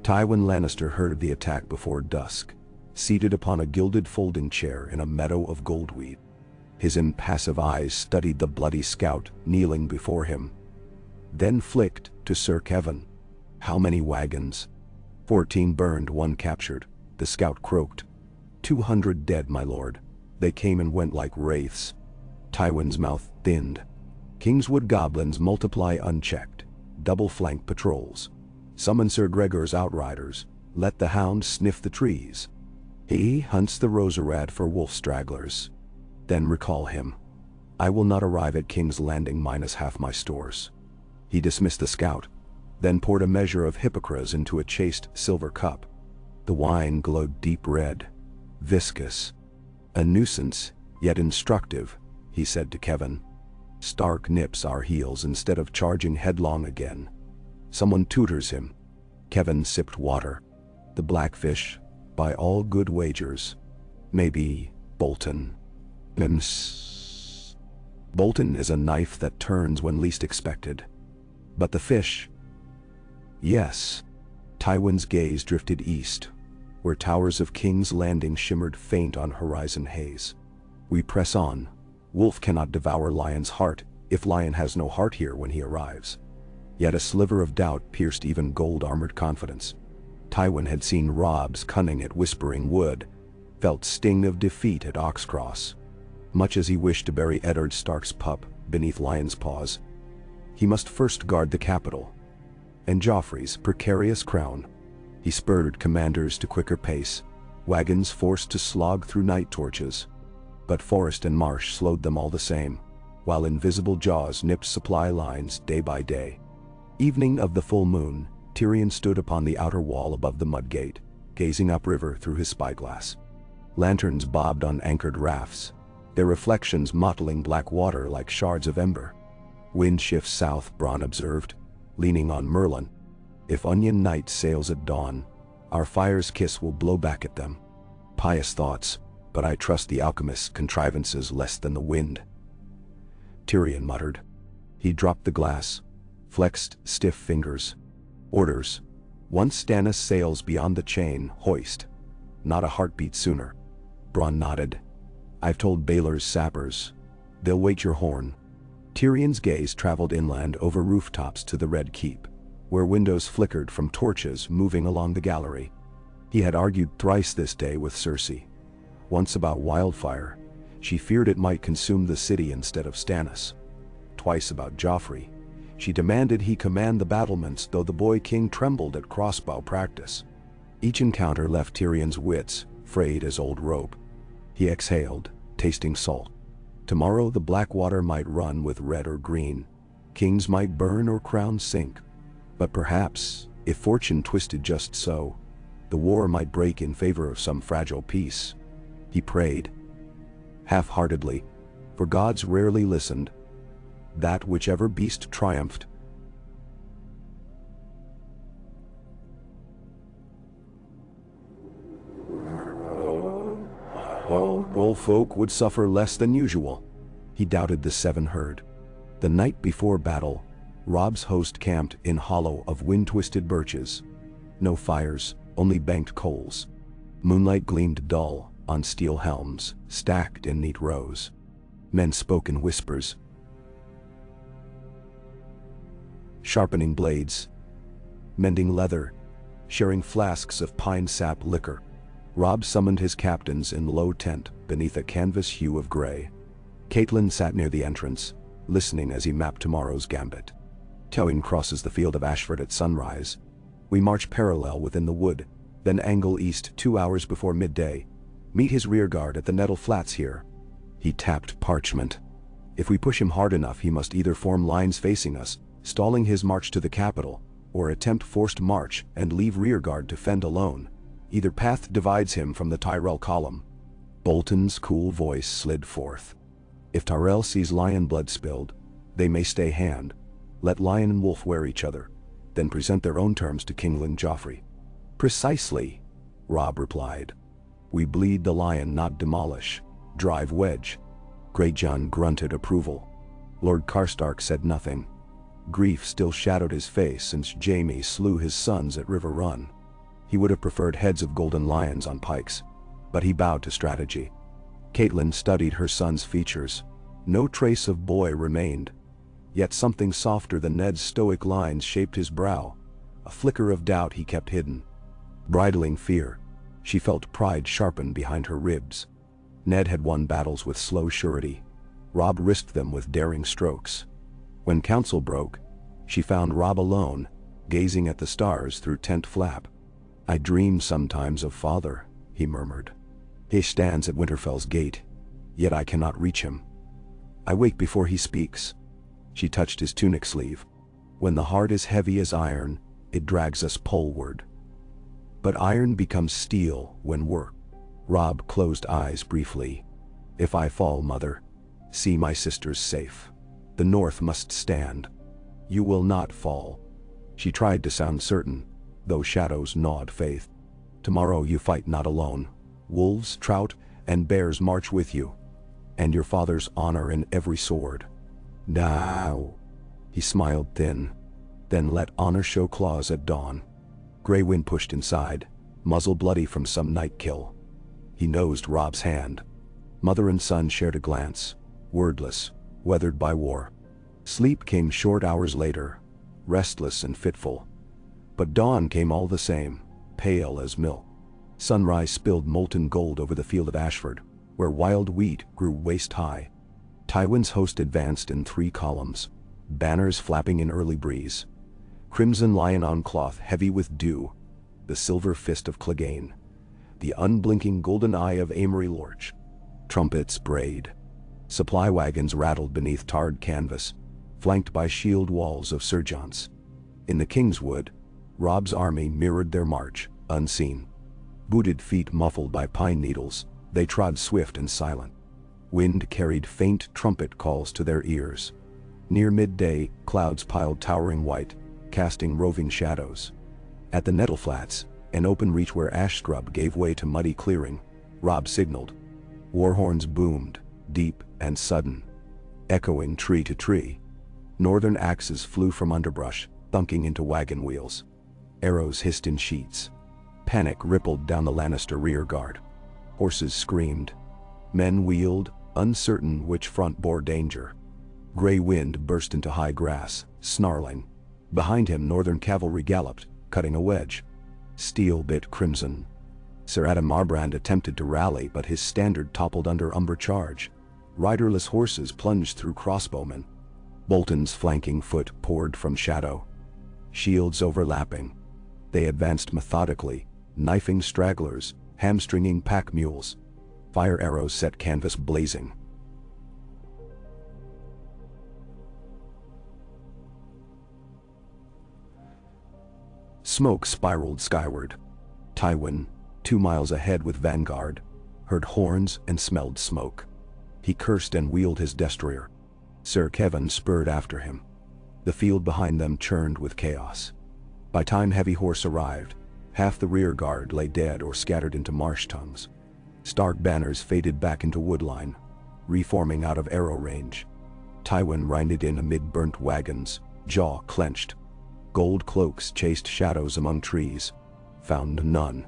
Tywin Lannister heard the attack before dusk, seated upon a gilded folding chair in a meadow of goldweed. His impassive eyes studied the bloody scout kneeling before him, then flicked to Sir Kevan. "How many wagons?" 14 burned, 1 captured, the scout croaked. 200 dead, my lord. They came and went like wraiths. Tywin's mouth thinned. Kingswood goblins multiply unchecked. Double-flank patrols. Summon Sir Gregor's outriders. Let the hound sniff the trees. He hunts the Roserad for wolf stragglers. Then recall him. I will not arrive at King's Landing minus half my stores. He dismissed the scout, then poured a measure of hippocras into a chased silver cup. The wine glowed deep red, viscous. "A nuisance, yet instructive," he said to Kevan. "Stark nips our heels instead of charging headlong again. Someone tutors him." Kevan sipped water. "The Blackfish, by all good wagers. Maybe Bolton." Bolton is a knife that turns when least expected. But the fish? Yes. Tywin's gaze drifted east, where towers of King's Landing shimmered faint on horizon haze. "We press on. Wolf cannot devour Lion's heart, if Lion has no heart here when he arrives." Yet a sliver of doubt pierced even gold-armored confidence. Tywin had seen Robb's cunning at Whispering Wood, felt sting of defeat at Oxcross. Much as he wished to bury Eddard Stark's pup beneath Lion's paws, he must first guard the capital, and Joffrey's precarious crown. He spurred commanders to quicker pace, wagons forced to slog through night torches. But forest and marsh slowed them all the same, while invisible jaws nipped supply lines day by day. Evening of the full moon, Tyrion stood upon the outer wall above the mud gate, gazing upriver through his spyglass. Lanterns bobbed on anchored rafts, their reflections mottling black water like shards of ember. Wind shifts south, Bronn observed, leaning on Merlin. If Onion Night sails at dawn, our fire's kiss will blow back at them. Pious thoughts, but I trust the alchemist's contrivances less than the wind. Tyrion muttered. He dropped the glass, flexed stiff fingers. Orders. Once Stannis sails beyond the chain, hoist. Not a heartbeat sooner. Bronn nodded. I've told Baelor's sappers. They'll wait your horn. Tyrion's gaze traveled inland over rooftops to the Red Keep, where windows flickered from torches moving along the gallery. He had argued thrice this day with Cersei. Once about wildfire, she feared it might consume the city instead of Stannis. Twice about Joffrey, she demanded he command the battlements, though the boy king trembled at crossbow practice. Each encounter left Tyrion's wits frayed as old rope. He exhaled, tasting salt. Tomorrow the black water might run with red or green. Kings might burn or crowns sink. But perhaps, if fortune twisted just so, the war might break in favor of some fragile peace. He prayed, half-heartedly, for gods rarely listened, that whichever beast triumphed. Well, folk would suffer less than usual. He doubted the seven herd. The night before battle, Robb's host camped in hollow of wind-twisted birches. No fires, only banked coals. Moonlight gleamed dull on steel helms, stacked in neat rows. Men spoke in whispers, sharpening blades, mending leather, sharing flasks of pine sap liquor. Robb summoned his captains in low tent beneath a canvas hue of gray. Catelyn sat near the entrance, listening as he mapped tomorrow's gambit. Tywin crosses the field of Ashford at sunrise. We march parallel within the wood, then angle east 2 hours before midday. Meet his rearguard at the Nettle Flats here. He tapped parchment. If we push him hard enough, he must either form lines facing us, stalling his march to the capital, or attempt forced march and leave rearguard to fend alone. Either path divides him from the Tyrell column. Bolton's cool voice slid forth. If Tyrell sees lion blood spilled, they may stay hand. Let lion and wolf wear each other, then present their own terms to Kingling Joffrey. Precisely, Robb replied. We bleed the lion, not demolish. Drive wedge. Greyjohn grunted approval. Lord Karstark said nothing. Grief still shadowed his face since Jaime slew his sons at River Run. He would have preferred heads of golden lions on pikes, but he bowed to strategy. Catelyn studied her son's features. No trace of boy remained, yet something softer than Ned's stoic lines shaped his brow, a flicker of doubt he kept hidden. Bridling fear, she felt pride sharpen behind her ribs. Ned had won battles with slow surety. Robb risked them with daring strokes. When council broke, she found Robb alone, gazing at the stars through tent flap. I dream sometimes of father, he murmured. He stands at Winterfell's gate, yet I cannot reach him. I wake before he speaks. She touched his tunic sleeve. When the heart is heavy as iron, it drags us poleward. But iron becomes steel when worked. Robb closed eyes briefly. If I fall, mother, see my sisters safe. The North must stand. You will not fall. She tried to sound certain, though shadows gnawed faith. Tomorrow you fight not alone. Wolves, trout, and bears march with you, and your father's honor in every sword. Now, he smiled thin. Then let honor show claws at dawn. Grey Wind pushed inside, muzzle bloody from some night kill. He nosed Robb's hand. Mother and son shared a glance, wordless, weathered by war. Sleep came short hours later, restless and fitful. But dawn came all the same, pale as milk. Sunrise spilled molten gold over the field of Ashford, where wild wheat grew waist-high. Tywin's host advanced in 3 columns, banners flapping in early breeze. Crimson lion on cloth heavy with dew, the silver fist of Clegane, the unblinking golden eye of Amory Lorch. Trumpets brayed. Supply wagons rattled beneath tarred canvas, flanked by shield walls of sergeants. In the Kingswood, Robb's army mirrored their march, unseen. Booted feet muffled by pine needles, they trod swift and silent. Wind carried faint trumpet calls to their ears. Near midday, clouds piled towering white, casting roving shadows. At the nettle flats, an open reach where ash scrub gave way to muddy clearing, Robb signaled. War horns boomed, deep and sudden, echoing tree to tree. Northern axes flew from underbrush, thunking into wagon wheels. Arrows hissed in sheets. Panic rippled down the Lannister rear guard. Horses screamed. Men wheeled, uncertain which front bore danger. Gray wind burst into high grass, snarling. Behind him, Northern cavalry galloped, cutting a wedge. Steel bit crimson. Sir Adam Marbrand attempted to rally, but his standard toppled under Umber charge. Riderless horses plunged through crossbowmen. Bolton's flanking foot poured from shadow. Shields overlapping. They advanced methodically, knifing stragglers, hamstringing pack mules. Fire arrows set canvas blazing. Smoke spiraled skyward. Tywin, 2 miles ahead with vanguard, heard horns and smelled smoke. He cursed and wheeled his destroyer. Sir Kevan spurred after him. The field behind them churned with chaos. By time Heavy Horse arrived, half the rear guard lay dead or scattered into marsh tongues. Stark banners faded back into woodline, reforming out of arrow range. Tywin reined in amid burnt wagons, jaw clenched. Gold cloaks chased shadows among trees, found none.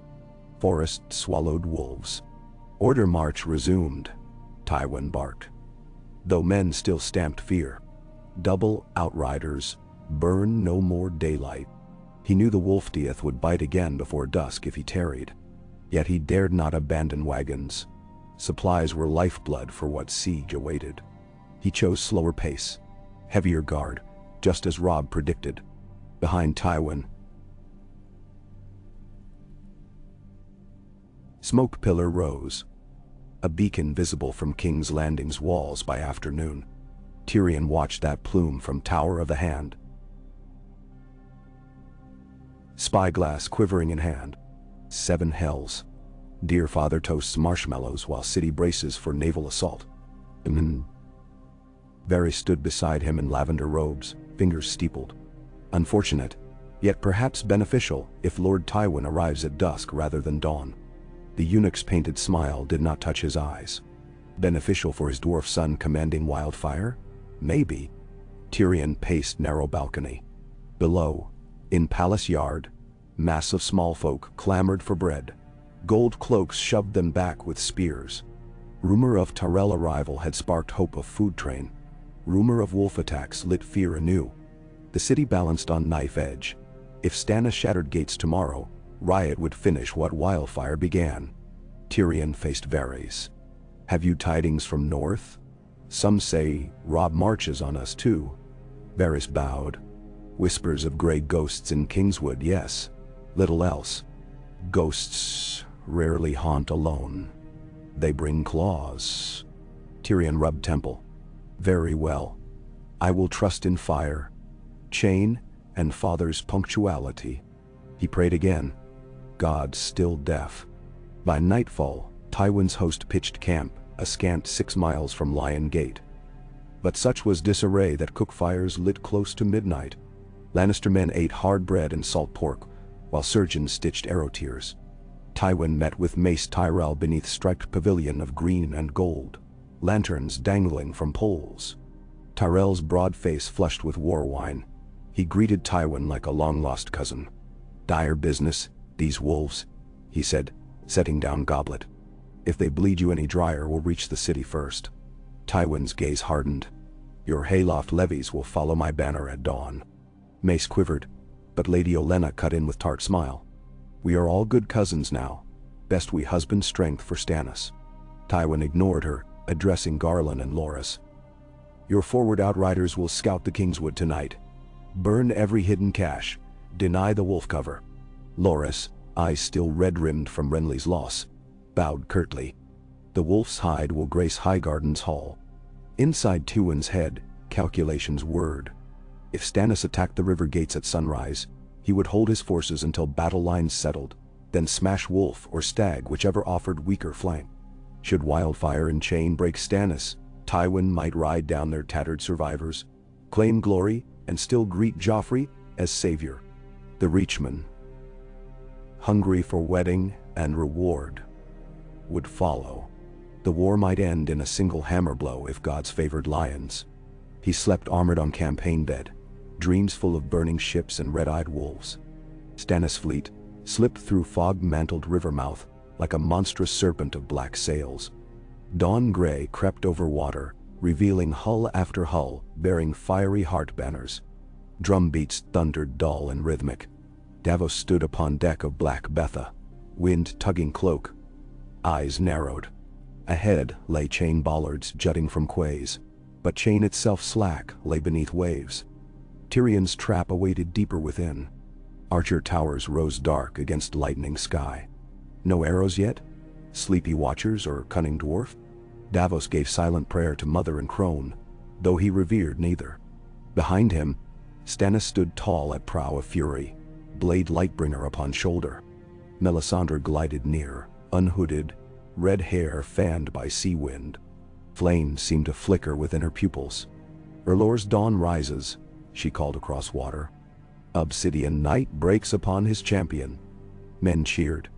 Forest swallowed wolves. Order march resumed, Tywin barked. Though men still stamped fear. Double outriders, burn no more daylight. He knew the Wolfdeath would bite again before dusk if he tarried. Yet he dared not abandon wagons. Supplies were lifeblood for what siege awaited. He chose slower pace, heavier guard, just as Robb predicted. Behind Tywin, Smoke Pillar rose, a beacon visible from King's Landing's walls by afternoon. Tyrion watched that plume from Tower of the Hand. Spyglass quivering in hand. 7 hells. Dear Father toasts marshmallows while city braces for naval assault. Varys stood beside him in lavender robes, fingers steepled. Unfortunate, yet perhaps beneficial if Lord Tywin arrives at dusk rather than dawn. The eunuch's painted smile did not touch his eyes. Beneficial for his dwarf son commanding wildfire? Maybe. Tyrion paced narrow balcony. Below, in palace yard, mass of small folk clamored for bread. Gold cloaks shoved them back with spears. Rumor of Tyrell arrival had sparked hope of food train. Rumor of wolf attacks lit fear anew. The city balanced on knife edge. If Stannis shattered gates tomorrow, riot would finish what wildfire began. Tyrion faced Varys. Have you tidings from north? Some say Robb marches on us too. Varys bowed. Whispers of gray ghosts in Kingswood, yes. Little else. Ghosts rarely haunt alone. They bring claws. Tyrion rubbed temple. Very well. I will trust in fire, chain, and father's punctuality. He prayed again. God still deaf. By nightfall, Tywin's host pitched camp, a scant 6 miles from Lion Gate. But such was disarray that cook fires lit close to midnight. Lannister men ate hard bread and salt pork, while surgeons stitched arrow tears. Tywin met with Mace Tyrell beneath striped pavilion of green and gold, lanterns dangling from poles. Tyrell's broad face flushed with war wine. He greeted Tywin like a long-lost cousin. Dire business, these wolves, he said, setting down goblet. If they bleed you any drier, we'll reach the city first. Tywin's gaze hardened. Your hayloft levies will follow my banner at dawn. Mace quivered, but Lady Olenna cut in with tart smile. We are all good cousins now. Best we husband strength for Stannis. Tywin ignored her, addressing Garland and Loras. Your forward outriders will scout the Kingswood tonight. Burn every hidden cache. Deny the wolf cover. Loras, eyes still red-rimmed from Renly's loss, bowed curtly. The wolf's hide will grace Highgarden's hall. Inside Tywin's head, calculations whirred. If Stannis attacked the river gates at sunrise, he would hold his forces until battle lines settled, then smash wolf or stag, whichever offered weaker flank. Should wildfire and chain break Stannis, Tywin might ride down their tattered survivors, claim glory, and still greet Joffrey as savior. The Reachman, hungry for wedding and reward, would follow. The war might end in a single hammer blow if gods favored lions. He slept armored on campaign bed, dreams full of burning ships and red-eyed wolves. Stannis' fleet slipped through fog-mantled river mouth like a monstrous serpent of black sails. Dawn gray crept over water, revealing hull after hull bearing fiery heart banners. Drumbeats thundered dull and rhythmic. Davos stood upon deck of Black Betha, wind tugging cloak, eyes narrowed. Ahead lay chain bollards jutting from quays, but chain itself slack lay beneath waves. Tyrion's trap awaited deeper within. Archer towers rose dark against lightning sky. No arrows yet? Sleepy watchers or cunning dwarf? Davos gave silent prayer to mother and crone, though he revered neither. Behind him, Stannis stood tall at prow of fury, blade Lightbringer upon shoulder. Melisandre glided near, unhooded, red hair fanned by sea wind. Flames seemed to flicker within her pupils. Erlor's dawn rises, she called across water. Obsidian night breaks upon his champion. Men cheered.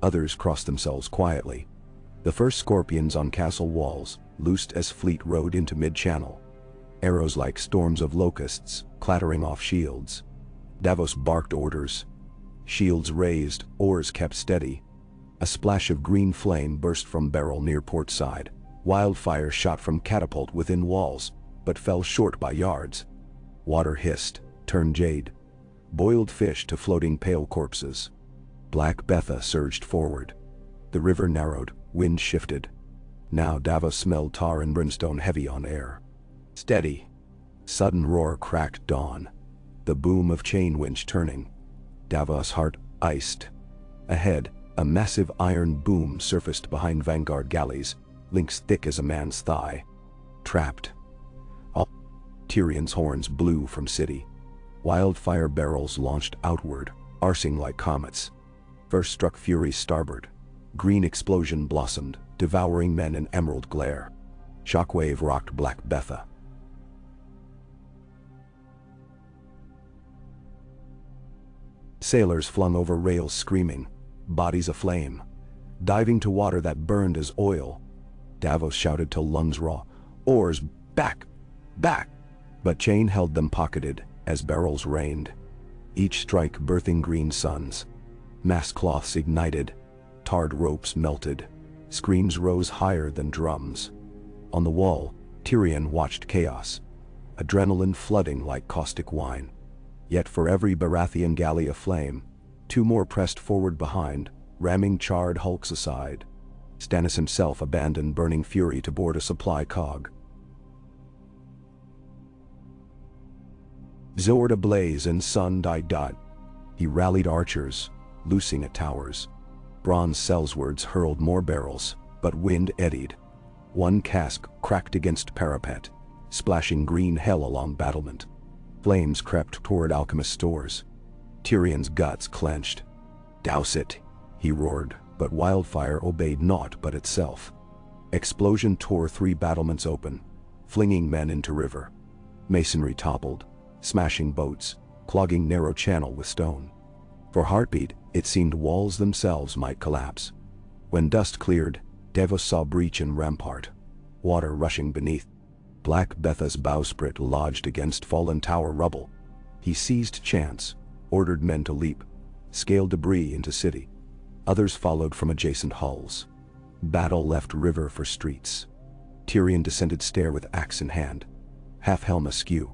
Others crossed themselves quietly. The first scorpions on castle walls loosed as fleet rode into mid-channel. Arrows like storms of locusts clattering off shields. Davos barked orders. Shields raised, oars kept steady. A splash of green flame burst from barrel near port side. Wildfire shot from catapult within walls, but fell short by yards. Water hissed, turned jade. Boiled fish to floating pale corpses. Black Betha surged forward. The river narrowed, wind shifted. Now Davos smelled tar and brimstone heavy on air. Steady. Sudden roar cracked dawn. The boom of chain winch turning. Davos' heart iced. Ahead, a massive iron boom surfaced behind vanguard galleys, links thick as a man's thigh. Trapped. All Tyrion's horns blew from city. Wildfire barrels launched outward, arcing like comets. First struck Fury's starboard. Green explosion blossomed, devouring men in emerald glare. Shockwave rocked Black Betha. Sailors flung over rails screaming, bodies aflame, diving to water that burned as oil. Davos shouted till lungs raw, "Oars, back! Back!" But chain held them pocketed as barrels rained. Each strike birthing green suns. Mast cloths ignited, tarred ropes melted, screams rose higher than drums. On the wall, Tyrion watched chaos, adrenaline flooding like caustic wine. Yet for every Baratheon galley aflame, two more pressed forward behind, ramming charred hulks aside. Stannis himself abandoned burning fury to board a supply cog. Zord ablaze and sun died. He rallied archers, loosing at towers. Bronze sellswards hurled more barrels, but wind eddied. One cask cracked against parapet, splashing green hell along battlement. Flames crept toward alchemist stores. Tyrion's guts clenched. "Douse it," he roared, but wildfire obeyed naught but itself. Explosion tore 3 battlements open, flinging men into river. Masonry toppled, smashing boats, clogging narrow channel with stone. For heartbeat, it seemed walls themselves might collapse. When dust cleared, Davos saw breach in rampart, water rushing beneath. Black Betha's bowsprit lodged against fallen tower rubble. He seized chance, ordered men to leap, scaled debris into city. Others followed from adjacent hulls. Battle left river for streets. Tyrion descended stair with axe in hand, half helm askew.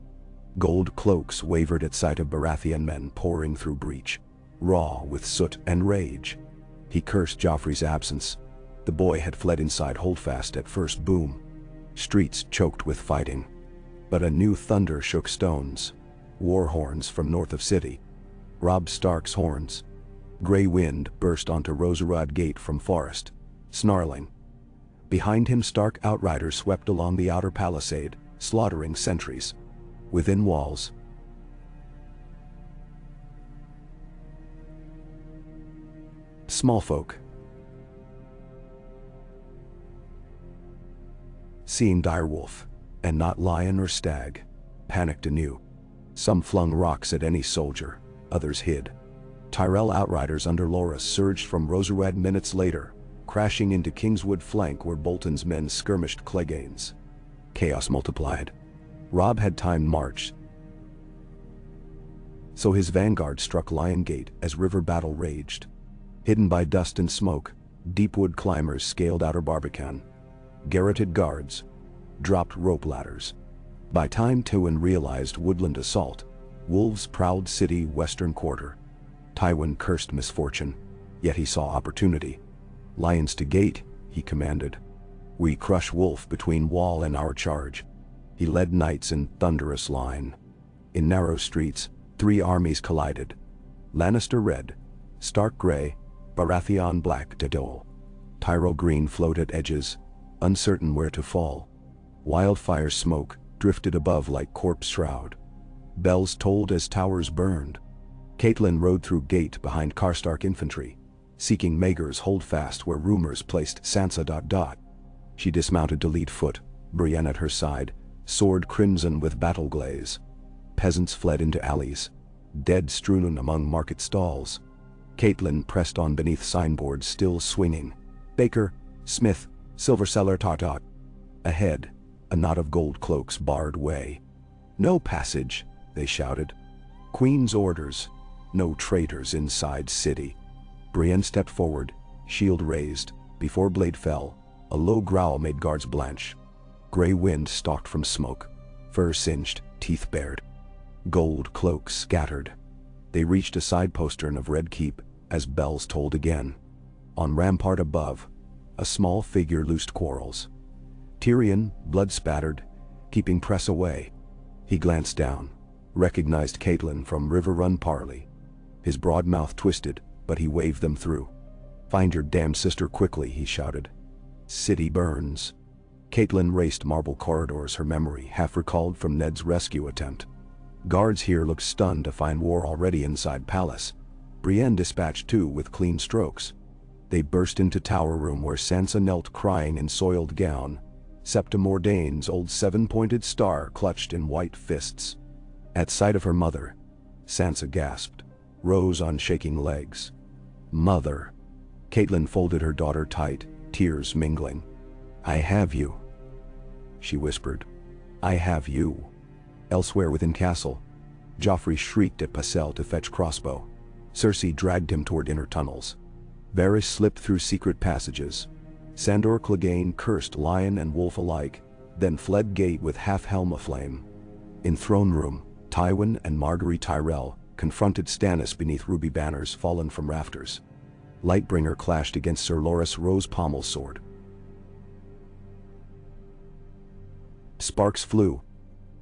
Gold cloaks wavered at sight of Baratheon men pouring through breach, raw with soot and rage. He cursed Joffrey's absence. The boy had fled inside Holdfast at first boom. Streets choked with fighting. But a new thunder shook stones. War horns from north of city. Robb Stark's horns. Grey wind burst onto Roserad Gate from forest, snarling. Behind him Stark outriders swept along the outer palisade, slaughtering sentries. Within walls, small folk. seeing direwolf, and not lion or stag, panicked anew. Some flung rocks at any soldier, others hid. Tyrell outriders under Loras surged from Roserwad minutes later, crashing into Kingswood flank where Bolton's men skirmished Cleganes. Chaos multiplied. Robb had timed march, so his vanguard struck Lion Gate as river battle raged. Hidden by dust and smoke, Deepwood climbers scaled Outer Barbican. Garroted guards dropped rope ladders. By time Tywin realized woodland assault, wolves prowled city western quarter. Tywin cursed misfortune, yet he saw opportunity. Lions to gate, he commanded. We crush wolf between wall and our charge. He led knights in thunderous line. In narrow streets, 3 armies collided. Lannister red, Stark gray, Baratheon black to dole. Tyrell green floated edges, uncertain where to fall. Wildfire smoke drifted above like corpse shroud. Bells tolled as towers burned. Catelyn rode through gate behind Karstark infantry, seeking Maegor's holdfast where rumors placed Sansa. She dismounted to lead foot, Brienne at her side, sword crimson with battle glaze. Peasants fled into alleys, dead strewn among market stalls. Catelyn pressed on beneath signboards still swinging. Baker, Smith, silver seller Tartot. Ahead, a knot of gold cloaks barred way. No passage, they shouted. Queen's orders, no traitors inside city. Brienne stepped forward, shield raised. Before blade fell, a low growl made guards blanch. Gray wind stalked from smoke, fur singed, teeth bared. Gold cloaks scattered. They reached a side postern of Red Keep as bells tolled again. On rampart above, a small figure loosed quarrels. Tyrion, blood-spattered, keeping press away. He glanced down, recognized Catelyn from River Run Parley. His broad mouth twisted, but he waved them through. "Find your damned sister quickly," he shouted. "City burns." Catelyn raced marble corridors, her memory half recalled from Ned's rescue attempt. Guards here looked stunned to find war already inside palace. Brienne dispatched 2 with clean strokes. They burst into tower room where Sansa knelt crying in soiled gown, Septa Mordane's old 7-pointed star clutched in white fists. At sight of her mother, Sansa gasped, rose on shaking legs. "Mother." Catelyn folded her daughter tight, tears mingling. "I have you," she whispered. "I have you." Elsewhere within castle, Joffrey shrieked at Pycelle to fetch crossbow. Cersei dragged him toward inner tunnels. Varys slipped through secret passages. Sandor Clegane cursed lion and wolf alike, then fled gate with half-helm aflame. In throne room, Tywin and Margaery Tyrell confronted Stannis beneath ruby banners fallen from rafters. Lightbringer clashed against Sir Loras Rose-Pommel's sword. Sparks flew.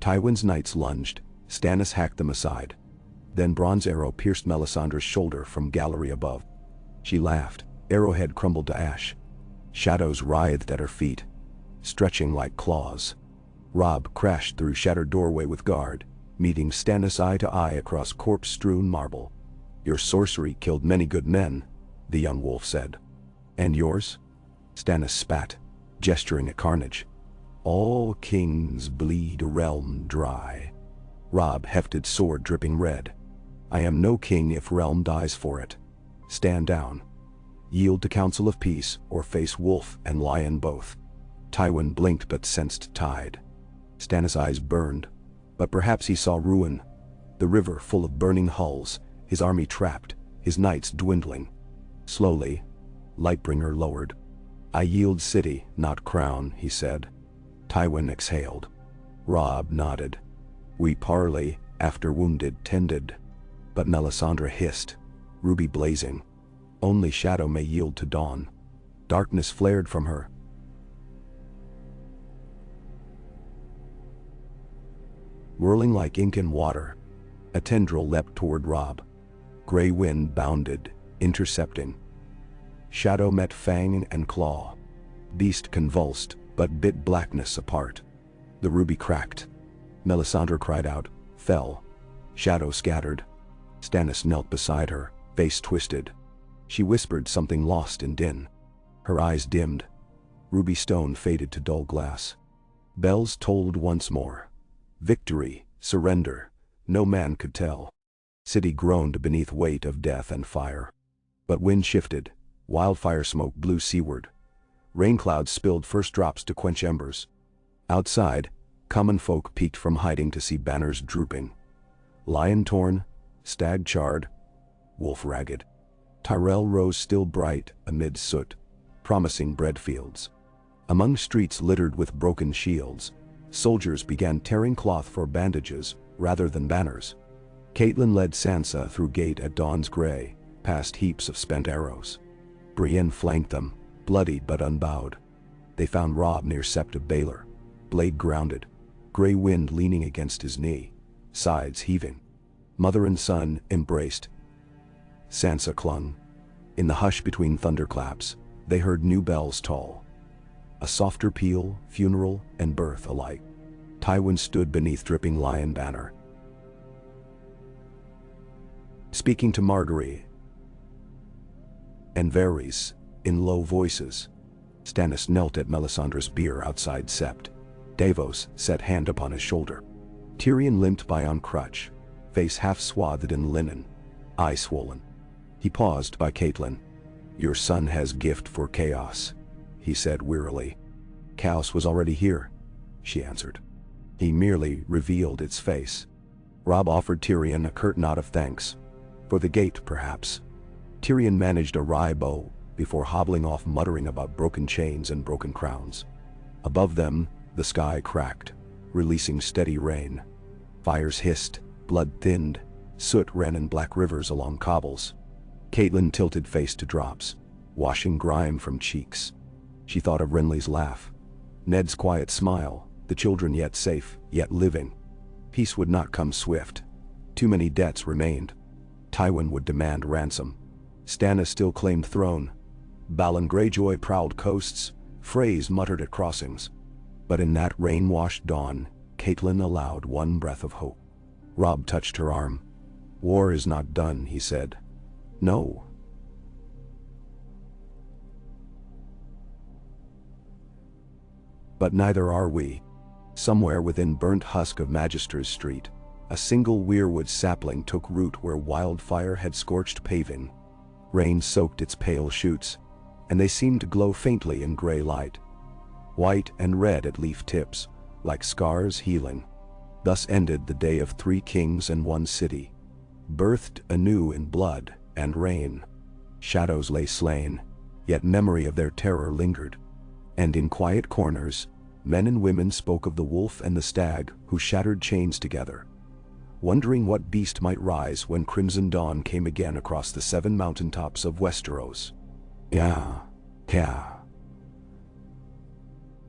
Tywin's knights lunged. Stannis hacked them aside. Then bronze arrow pierced Melisandre's shoulder from gallery above. She laughed. Arrowhead crumbled to ash. Shadows writhed at her feet, stretching like claws. Robb crashed through shattered doorway with guard, meeting Stannis eye to eye across corpse-strewn marble. "Your sorcery killed many good men," the young wolf said. "And yours?" Stannis spat, gesturing at carnage. "All kings bleed a realm dry." Robb hefted sword dripping red. "I am no king if realm dies for it. Stand down. Yield to council of peace or face wolf and lion both." Tywin blinked but sensed tide. Stannis' eyes burned, but perhaps he saw ruin. The river full of burning hulls, his army trapped, his knights dwindling. Slowly, Lightbringer lowered. "I yield city, not crown," he said. Tywin exhaled. Robb nodded. "We parley, after wounded tended." But Melisandre hissed, ruby blazing. "Only shadow may yield to dawn." Darkness flared from her. Whirling like ink in water, a tendril leapt toward Robb. Gray wind bounded, intercepting. Shadow met fang and claw. Beast convulsed, but bit blackness apart. The ruby cracked. Melisandre cried out, fell. Shadow scattered. Stannis knelt beside her, face twisted. She whispered something lost in din. Her eyes dimmed. Ruby stone faded to dull glass. Bells tolled once more. Victory, surrender, no man could tell. City groaned beneath weight of death and fire. But wind shifted, wildfire smoke blew seaward. Rain clouds spilled first drops to quench embers. Outside, common folk peeked from hiding to see banners drooping. Lion torn, stag charred, wolf ragged. Tyrell rose still bright amid soot, promising bread fields. Among streets littered with broken shields, soldiers began tearing cloth for bandages rather than banners. Catelyn led Sansa through gate at dawn's gray, past heaps of spent arrows. Brienne flanked them, bloodied but unbowed. They found Robb near Sept of Baelor, blade grounded, gray wind leaning against his knee, sides heaving. Mother and son embraced. Sansa clung. In the hush between thunderclaps, they heard new bells toll. A softer peal, funeral and birth alike. Tywin stood beneath dripping lion banner, speaking to Margaery and Varys in low voices. Stannis knelt at Melisandre's bier outside Sept. Davos set hand upon his shoulder. Tyrion limped by on crutch, face half swathed in linen, eye swollen. He paused by Catelyn. "Your son has gift for chaos," he said wearily. "Chaos was already here," she answered. He merely revealed its face. Robb offered Tyrion a curt nod of thanks. For the gate, perhaps. Tyrion managed a wry bow before hobbling off muttering about broken chains and broken crowns. Above them, the sky cracked, releasing steady rain. Fires hissed, blood thinned, soot ran in black rivers along cobbles. Catelyn tilted face to drops, washing grime from cheeks. She thought of Renly's laugh, Ned's quiet smile, the children yet safe, yet living. Peace would not come swift. Too many debts remained. Tywin would demand ransom. Stannis still claimed throne. Balon Greyjoy prowled coasts, Freys muttered at crossings. But in that rain-washed dawn, Catelyn allowed one breath of hope. Robb touched her arm. "War is not done," he said. "No." But neither are we. Somewhere within burnt husk of Magister's Street, a single weirwood sapling took root where wildfire had scorched paving. Rain soaked its pale shoots, and they seemed to glow faintly in gray light. White and red at leaf tips, like scars healing. Thus ended the day of 3 kings and 1 city. Birthed anew in blood and rain. Shadows lay slain, yet memory of their terror lingered. And in quiet corners, men and women spoke of the wolf and the stag who shattered chains together, wondering what beast might rise when crimson dawn came again across the 7 mountaintops of Westeros.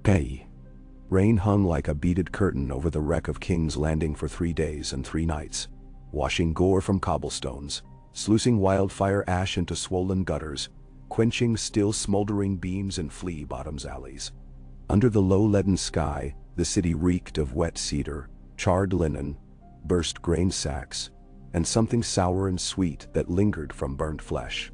Pay. Rain hung like a beaded curtain over the wreck of King's Landing for 3 days and 3 nights, washing gore from cobblestones, sluicing wildfire ash into swollen gutters, quenching still smoldering beams in flea-bottoms alleys. Under the low leaden sky, the city reeked of wet cedar, charred linen, burst grain sacks, and something sour and sweet that lingered from burnt flesh.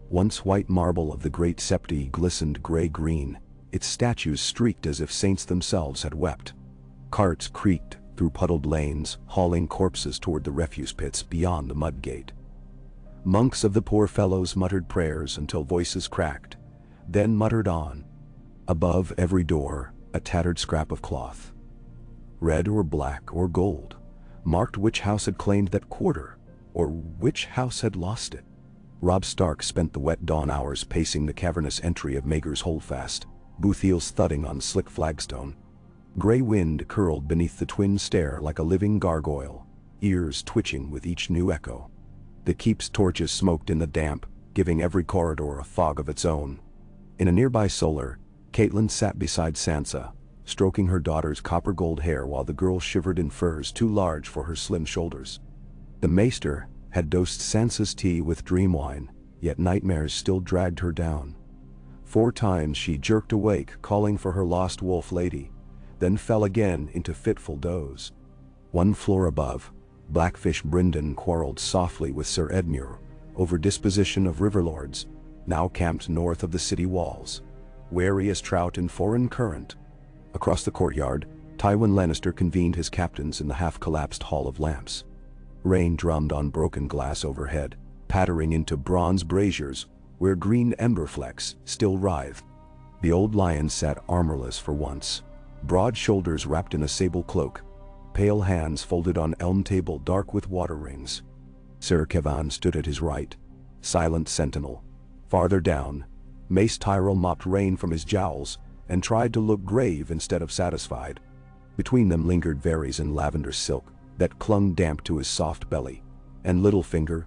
Once white marble of the great septi glistened gray-green, its statues streaked as if saints themselves had wept. Carts creaked through puddled lanes, hauling corpses toward the refuse pits beyond the mud gate. Monks of the poor fellows muttered prayers until voices cracked, then muttered on. Above every door, a tattered scrap of cloth. Red or black or gold, marked which house had claimed that quarter, or which house had lost it. Robb Stark spent the wet dawn hours pacing the cavernous entry of Maegor's Holdfast, boot heels thudding on slick flagstone. Gray wind curled beneath the twin stair like a living gargoyle, ears twitching with each new echo. The keep's torches smoked in the damp, giving every corridor a fog of its own. In a nearby solar, Catelyn sat beside Sansa, stroking her daughter's copper-gold hair while the girl shivered in furs too large for her slim shoulders. The maester had dosed Sansa's tea with dream wine, yet nightmares still dragged her down. 4 times she jerked awake calling for her lost wolf lady, then fell again into fitful doze. 1 floor above, Blackfish Brynden quarreled softly with Sir Edmure over disposition of riverlords, now camped north of the city walls, wary as trout in foreign current. Across the courtyard, Tywin Lannister convened his captains in the half-collapsed Hall of Lamps. Rain drummed on broken glass overhead, pattering into bronze braziers where green ember flecks still writhed. The old lion sat armorless for once, broad shoulders wrapped in a sable cloak, pale hands folded on elm table dark with water rings. Sir Kevan stood at his right, silent sentinel. Farther down, Mace Tyrell mopped rain from his jowls and tried to look grave instead of satisfied. Between them lingered Varys in lavender silk that clung damp to his soft belly, and Littlefinger,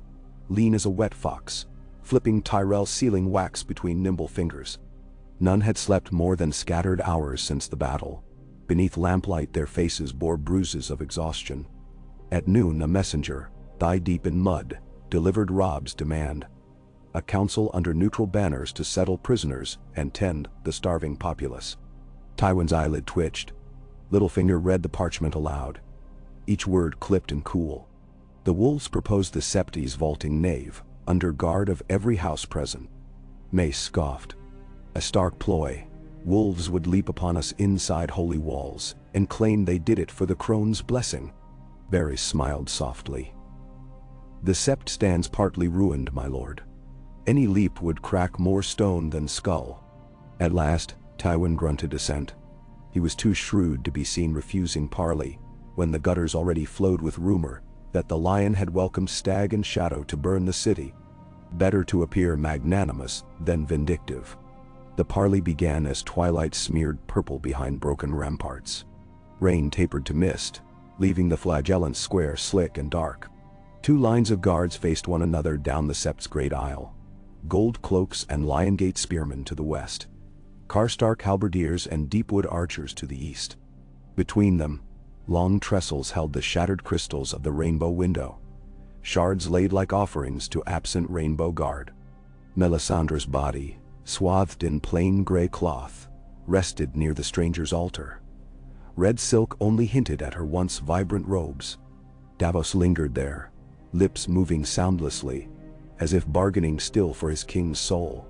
lean as a wet fox, flipping Tyrell's sealing wax between nimble fingers. None had slept more than scattered hours since the battle. Beneath lamplight their faces bore bruises of exhaustion. At noon a messenger, thigh-deep in mud, delivered Robb's demand. A council under neutral banners to settle prisoners and tend the starving populace. Tywin's eyelid twitched. Littlefinger read the parchment aloud, each word clipped and cool. The wolves proposed the Septi's vaulting nave, under guard of every house present. Mace scoffed. A stark ploy. Wolves would leap upon us inside holy walls, and claim they did it for the crone's blessing. Varys smiled softly. The Sept stands partly ruined, my lord. Any leap would crack more stone than skull. At last, Tywin grunted assent. He was too shrewd to be seen refusing parley, when the gutters already flowed with rumor that the lion had welcomed Stag and Shadow to burn the city. Better to appear magnanimous than vindictive. The parley began as twilight smeared purple behind broken ramparts. Rain tapered to mist, leaving the flagellant square slick and dark. Two lines of guards faced one another down the Sept's great aisle. Gold cloaks and Liongate spearmen to the west. Karstark halberdiers and Deepwood archers to the east. Between them, long trestles held the shattered crystals of the rainbow window. Shards laid like offerings to absent rainbow guard. Melisandre's body, swathed in plain gray cloth, rested near the stranger's altar. Red silk only hinted at her once vibrant robes. Davos lingered there, lips moving soundlessly, as if bargaining still for his king's soul.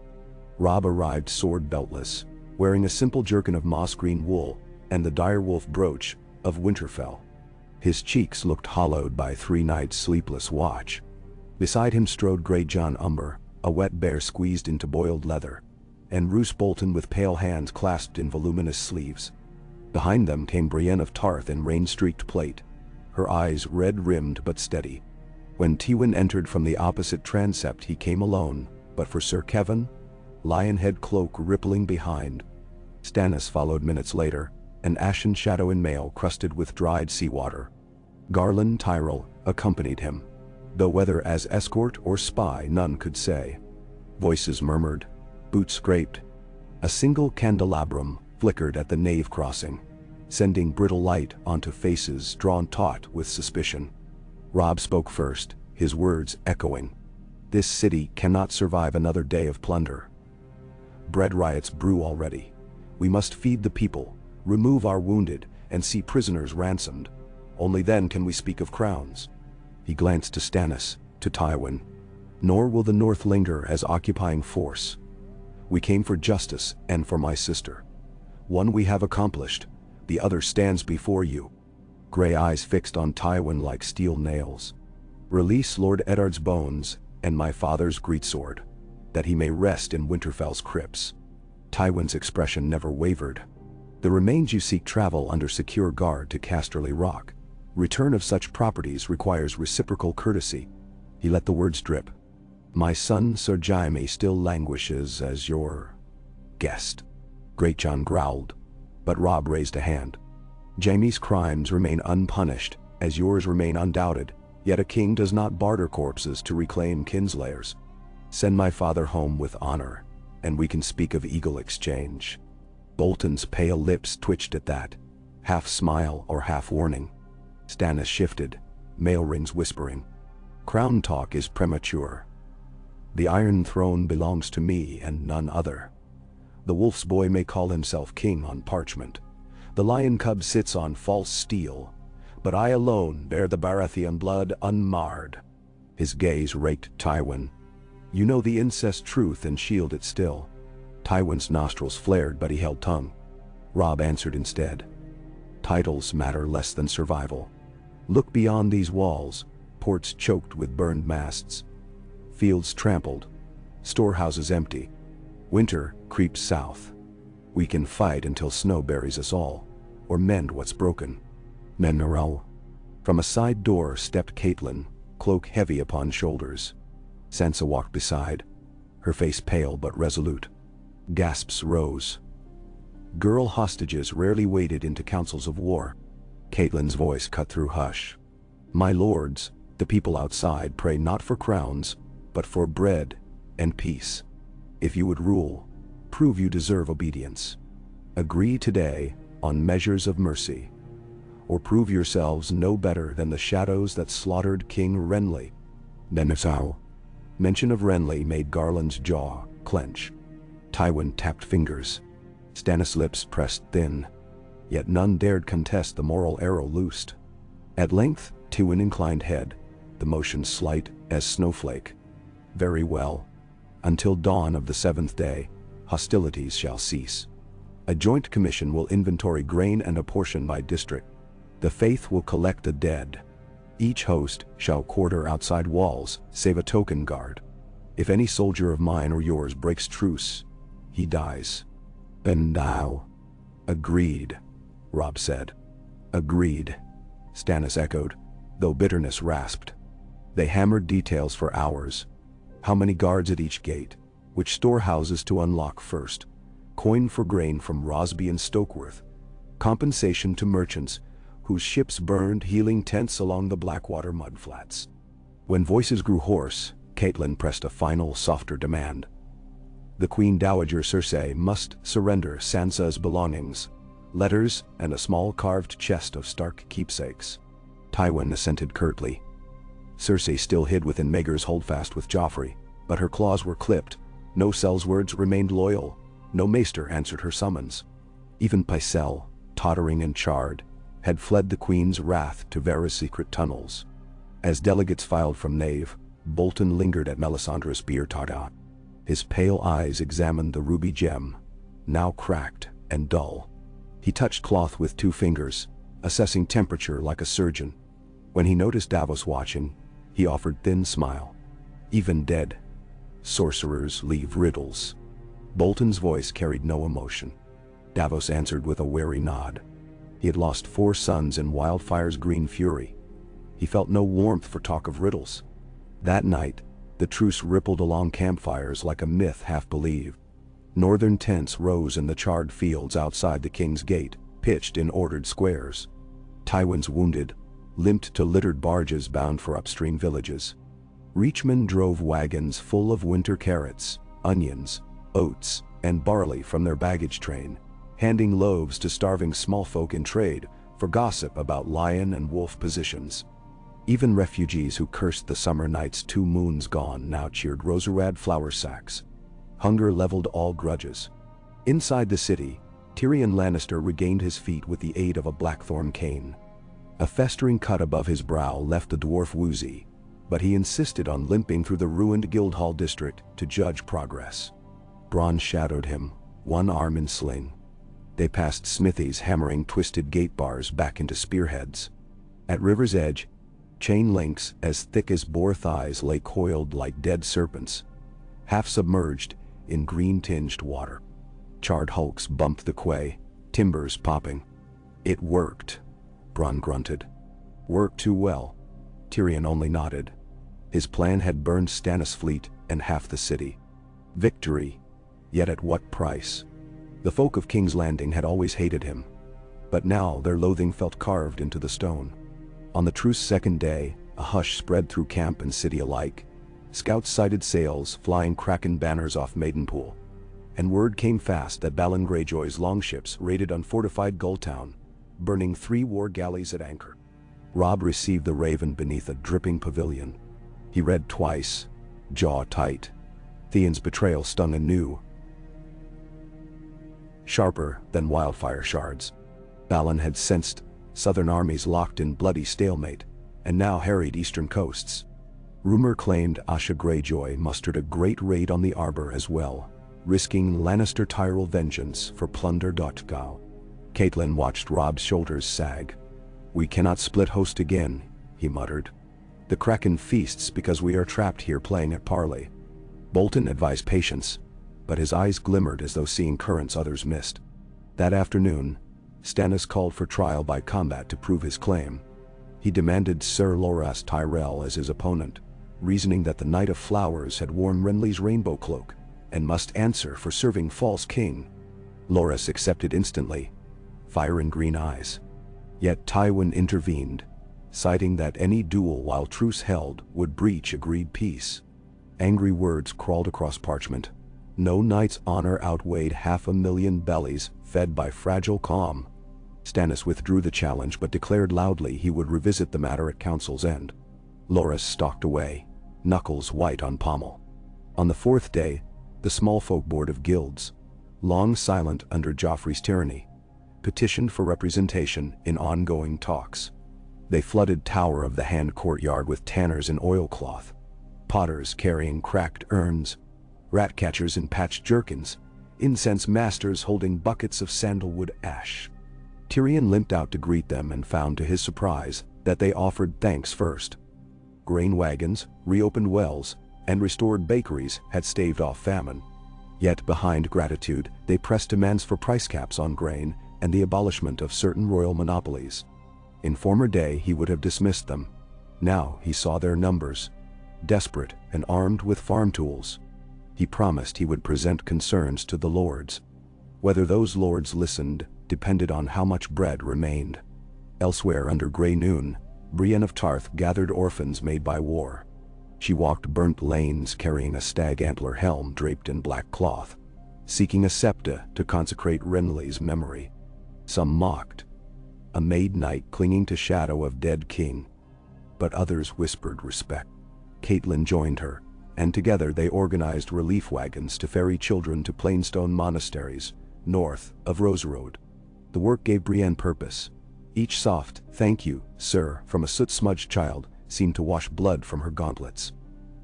Robb arrived sword beltless, wearing a simple jerkin of moss-green wool and the direwolf brooch of Winterfell. His cheeks looked hollowed by 3 nights' sleepless watch. Beside him strode Greyjohn Umber, a wet bear squeezed into boiled leather, and Roose Bolton with pale hands clasped in voluminous sleeves. Behind them came Brienne of Tarth in rain-streaked plate, her eyes red-rimmed but steady. When Tywin entered from the opposite transept he came alone, but for Sir Kevan, lion-head cloak rippling behind. Stannis followed minutes later, an ashen shadow in mail crusted with dried seawater. Garland Tyrell accompanied him, though whether as escort or spy none could say. Voices murmured, boots scraped. A single candelabrum flickered at the nave crossing, sending brittle light onto faces drawn taut with suspicion. Robb spoke first, his words echoing. This city cannot survive another day of plunder. Bread riots brew already. We must feed the people, remove our wounded, and see prisoners ransomed. Only then can we speak of crowns. He glanced to Stannis, to Tywin. Nor will the North linger as occupying force. We came for justice and for my sister. One we have accomplished, the other stands before you. Gray eyes fixed on Tywin like steel nails. Release Lord Eddard's bones and my father's greatsword, that he may rest in Winterfell's crypts. Tywin's expression never wavered. The remains you seek travel under secure guard to Casterly Rock. Return of such properties requires reciprocal courtesy. He let the words drip. My son Sir Jaime still languishes as your guest. Greatjon growled, but Robb raised a hand. Jaime's crimes remain unpunished, as yours remain undoubted, yet a king does not barter corpses to reclaim kinslayers. Send my father home with honor, and we can speak of eagle exchange. Bolton's pale lips twitched at that, half smile or half warning. Stannis shifted, mail rings whispering. Crown talk is premature. The Iron Throne belongs to me and none other. The wolf's boy may call himself king on parchment. The lion cub sits on false steel, but I alone bear the Baratheon blood unmarred. His gaze raked Tywin. You know the incest truth and shield it still. Tywin's nostrils flared, but he held tongue. Robb answered instead. Titles matter less than survival. Look beyond these walls, ports choked with burned masts, fields trampled, storehouses empty. Winter creeps south. We can fight until snow buries us all, or mend what's broken. Menarel. From a side door stepped Catelyn, cloak heavy upon shoulders. Sansa walked beside, her face pale but resolute. Gasps rose. Girl hostages rarely waded into councils of war. Catelyn's voice cut through hush. My lords, the people outside pray not for crowns, but for bread and peace. If you would rule, prove you deserve obedience. Agree today on measures of mercy, or prove yourselves no better than the shadows that slaughtered King Renly. Nenesau. Mention of Renly made Garland's jaw clench. Tywin tapped fingers. Stannis' lips pressed thin, yet none dared contest the moral arrow loosed. At length, Tywin inclined head, the motion slight as snowflake. Very well. Until dawn of the 7th day, hostilities shall cease. A joint commission will inventory grain and apportion by district. The faith will collect the dead. Each host shall quarter outside walls, save a token guard. If any soldier of mine or yours breaks truce, he dies. And thou? Agreed, Robb said. Agreed, Stannis echoed, though bitterness rasped. They hammered details for hours. How many guards at each gate? Which storehouses to unlock first? Coin for grain from Rosby and Stokeworth. Compensation to merchants whose ships burned healing tents along the Blackwater mudflats. When voices grew hoarse, Catelyn pressed a final, softer demand. The Queen Dowager Cersei must surrender Sansa's belongings, letters and a small carved chest of Stark keepsakes. Tywin assented curtly. Cersei still hid within Maegor's holdfast with Joffrey, but her claws were clipped. No Seleswords remained loyal. No maester answered her summons. Even Pycelle, tottering and charred, had fled the Queen's wrath to Varys' secret tunnels. As delegates filed from Nave, Bolton lingered at Melisandre's bier Tarda. His pale eyes examined the ruby gem, now cracked and dull. He touched cloth with 2 fingers, assessing temperature like a surgeon. When he noticed Davos watching, he offered thin smile. Even dead sorcerers leave riddles. Bolton's voice carried no emotion. Davos answered with a wary nod. He had lost 4 sons in Wildfire's green fury. He felt no warmth for talk of riddles. That night, the truce rippled along campfires like a myth half believed. Northern tents rose in the charred fields outside the King's Gate, pitched in ordered squares. Tywin's wounded limped to littered barges bound for upstream villages. Reachmen drove wagons full of winter carrots, onions, oats, and barley from their baggage train, handing loaves to starving small folk in trade for gossip about lion and wolf positions. Even refugees who cursed the summer nights 2 moons gone now cheered roserad flour sacks. Hunger leveled all grudges. Inside the city, Tyrion Lannister regained his feet with the aid of a blackthorn cane. A festering cut above his brow left the dwarf woozy, but he insisted on limping through the ruined Guildhall district to judge progress. Bronn shadowed him, one arm in sling. They passed smithies hammering twisted gate bars back into spearheads. At river's edge, chain links as thick as boar thighs lay coiled like dead serpents, half submerged in green-tinged water. Charred hulks bumped the quay, timbers popping. It worked, Bronn grunted. Worked too well. Tyrion only nodded. His plan had burned Stannis' fleet and half the city. Victory, yet at what price? The folk of King's Landing had always hated him, but now their loathing felt carved into the stone. On the truce's 2nd day, a hush spread through camp and city alike. Scouts sighted sails flying Kraken banners off Maidenpool, and word came fast that Balon Greyjoy's longships raided unfortified Gulltown, burning 3 war galleys at anchor. Robb received the Raven beneath a dripping pavilion. He read twice, jaw tight. Theon's betrayal stung anew, sharper than wildfire shards. Balon had sensed southern armies locked in bloody stalemate, and now harried eastern coasts. Rumor claimed Asha Greyjoy mustered a great raid on the Arbor as well, risking Lannister Tyrell vengeance for plunder. Catelyn watched Rob's shoulders sag. "We cannot split host again," he muttered. "The Kraken feasts because we are trapped here playing at parley." Bolton advised patience, but his eyes glimmered as though seeing currents others missed. That afternoon, Stannis called for trial by combat to prove his claim. He demanded Sir Loras Tyrell as his opponent, reasoning that the Knight of Flowers had worn Renly's rainbow cloak and must answer for serving false king. Loras accepted instantly, fire in green eyes. Yet Tywin intervened, citing that any duel while truce held would breach agreed peace. Angry words crawled across parchment. No knight's honor outweighed 500,000 bellies fed by fragile calm. Stannis withdrew the challenge but declared loudly he would revisit the matter at council's end. Loras stalked away, knuckles white on pommel. On the fourth day, the small folk board of guilds, long silent under Joffrey's tyranny, petitioned for representation in ongoing talks. They flooded Tower of the Hand courtyard with tanners in oilcloth, potters carrying cracked urns, rat-catchers in patched jerkins, incense masters holding buckets of sandalwood ash. Tyrion limped out to greet them and found to his surprise that they offered thanks first. Grain wagons, reopened wells, and restored bakeries had staved off famine. Yet behind gratitude, they pressed demands for price caps on grain and the abolishment of certain royal monopolies. In former day he would have dismissed them. Now he saw their numbers, desperate and armed with farm tools. He promised he would present concerns to the lords. Whether those lords listened depended on how much bread remained. Elsewhere under grey noon, Brienne of Tarth gathered orphans made by war. She walked burnt lanes carrying a stag antler helm draped in black cloth, seeking a septa to consecrate Renly's memory. Some mocked, a maid knight clinging to shadow of dead king, but others whispered respect. Catelyn joined her, and together they organized relief wagons to ferry children to plainstone monasteries, north of Roseroad. The work gave Brienne purpose. Each soft, "Thank you, sir," from a soot-smudged child seemed to wash blood from her gauntlets.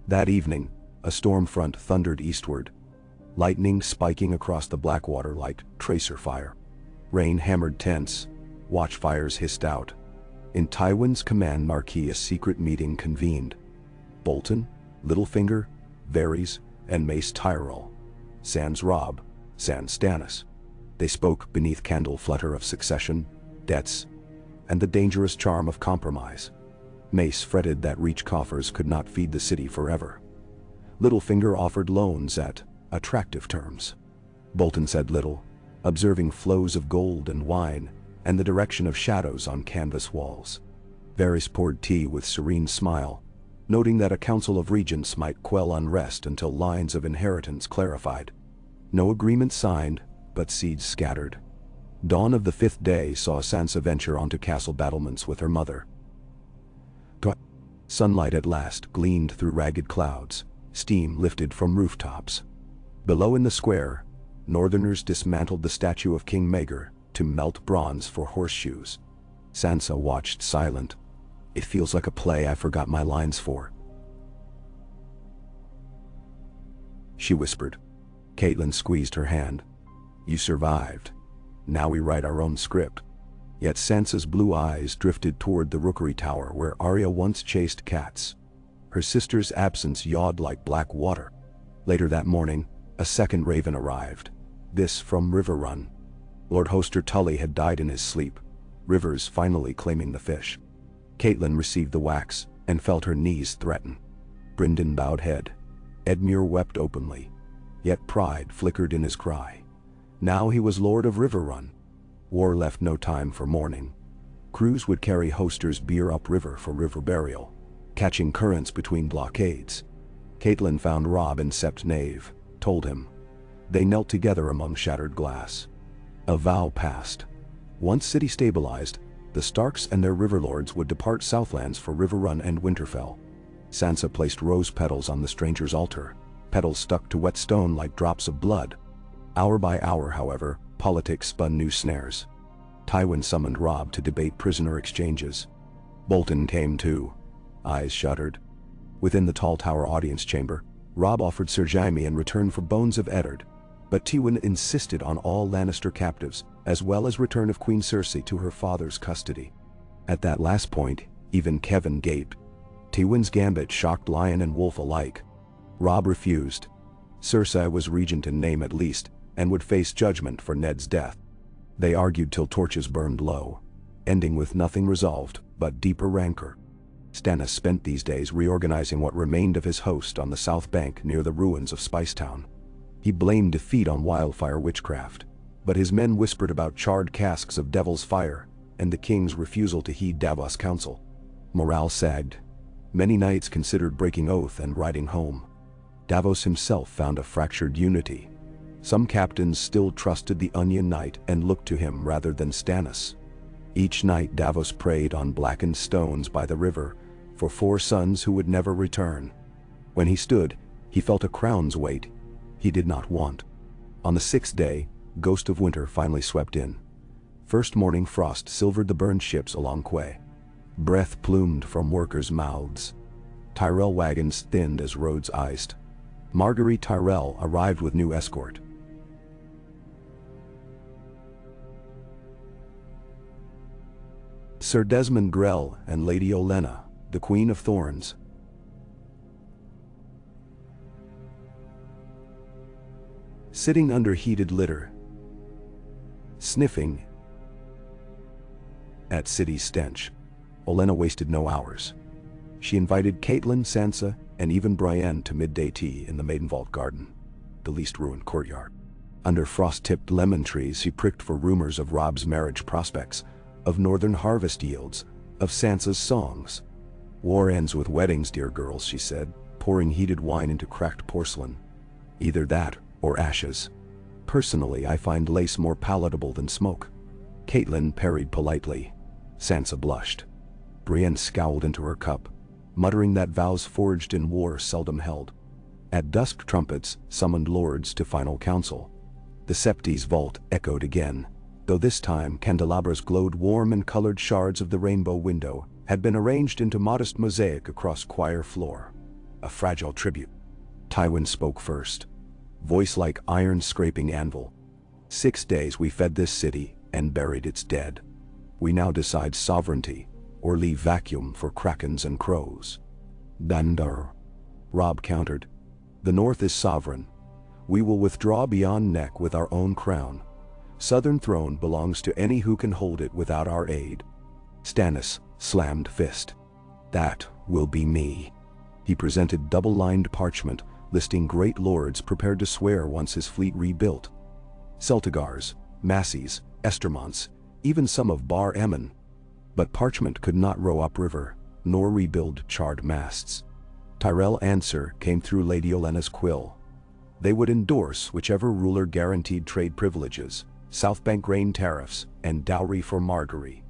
That evening, a storm front thundered eastward, lightning spiking across the Blackwater like tracer fire. Rain hammered tents, watchfires hissed out. In Tywin's command marquee a secret meeting convened. Bolton, Littlefinger, Varys, and Mace Tyrell, sans Robb, sans Stannis. They spoke beneath candle flutter of succession, debts, and the dangerous charm of compromise. Mace fretted that Reach coffers could not feed the city forever. Littlefinger offered loans at attractive terms. Bolton said little, observing flows of gold and wine and the direction of shadows on canvas walls. Varys poured tea with serene smile, noting that a council of regents might quell unrest until lines of inheritance clarified. No agreement signed, but seeds scattered. Dawn of the fifth day saw Sansa venture onto castle battlements with her mother. Sunlight at last gleamed through ragged clouds, steam lifted from rooftops. Below in the square, northerners dismantled the statue of King Maegor to melt bronze for horseshoes. Sansa watched silent. "It feels like a play I forgot my lines for," she whispered. Catelyn squeezed her hand. "You survived. Now we write our own script." Yet Sansa's blue eyes drifted toward the rookery tower where Arya once chased cats. Her sister's absence yawed like black water. Later that morning, a second raven arrived. This from Riverrun. Lord Hoster Tully had died in his sleep, Rivers finally claiming the fish. Catelyn received the wax and felt her knees threaten. Brynden bowed head. Edmure wept openly, yet pride flickered in his cry. Now he was Lord of Riverrun. War left no time for mourning. Crews would carry Hoster's bier upriver for river burial, catching currents between blockades. Catelyn found Robb in Sept Nave, told him. They knelt together among shattered glass. A vow passed. Once city stabilized, the Starks and their riverlords would depart Southlands for Riverrun and Winterfell. Sansa placed rose petals on the stranger's altar, petals stuck to wet stone like drops of blood. Hour by hour, however, politics spun new snares. Tywin summoned Robb to debate prisoner exchanges. Bolton came too. Eyes shuttered. Within the tall tower audience chamber, Robb offered Sir Jaime in return for bones of Eddard. But Tywin insisted on all Lannister captives, as well as return of Queen Cersei to her father's custody. At that last point, even Kevan gaped. Tywin's gambit shocked lion and wolf alike. Robb refused. Cersei was regent in name at least, and would face judgment for Ned's death. They argued till torches burned low, ending with nothing resolved but deeper rancor. Stannis spent these days reorganizing what remained of his host on the south bank near the ruins of Spicetown. He blamed defeat on wildfire witchcraft, but his men whispered about charred casks of devil's fire and the king's refusal to heed Davos' counsel. Morale sagged. Many knights considered breaking oath and riding home. Davos himself found a fractured unity. Some captains still trusted the Onion Knight and looked to him rather than Stannis. Each night Davos prayed on blackened stones by the river for 4 sons who would never return. When he stood, he felt a crown's weight he did not want. On the 6th day, Ghost of Winter finally swept in. First morning frost silvered the burned ships along quay. Breath plumed from workers' mouths. Tyrell wagons thinned as roads iced. Margaery Tyrell arrived with new escort. Sir Desmond Grell and Lady Olenna, the Queen of Thorns. Sitting under heated litter, sniffing at city stench, Olenna wasted no hours. She invited Catelyn, Sansa, and even Brienne to midday tea in the Maidenvault garden, the least ruined courtyard. Under frost-tipped lemon trees she pricked for rumors of Robb's marriage prospects, of northern harvest yields, of Sansa's songs. War ends with weddings, dear girls, she said, pouring heated wine into cracked porcelain. Either that or ashes. Personally, I find lace more palatable than smoke. Catelyn parried politely. Sansa blushed. Brienne scowled into her cup, muttering that vows forged in war seldom held. At dusk trumpets summoned lords to final council. The Septi's vault echoed again, though this time candelabras glowed warm and colored shards of the rainbow window had been arranged into modest mosaic across choir floor. A fragile tribute. Tywin spoke first, voice like iron scraping anvil. 6 days we fed this city and buried its dead. We now decide sovereignty, or leave vacuum for krakens and crows. Dandar. Robb countered. The North is sovereign. We will withdraw beyond neck with our own crown. Southern throne belongs to any who can hold it without our aid. Stannis slammed fist. That will be me. He presented double-lined parchment listing great lords prepared to swear once his fleet rebuilt. Celtigars, Macceys, Estermonts, even some of Bar Emmon. But parchment could not row upriver, nor rebuild charred masts. Tyrell answer came through Lady Olenna's quill. They would endorse whichever ruler guaranteed trade privileges, South Bank grain tariffs, and dowry for Margaery.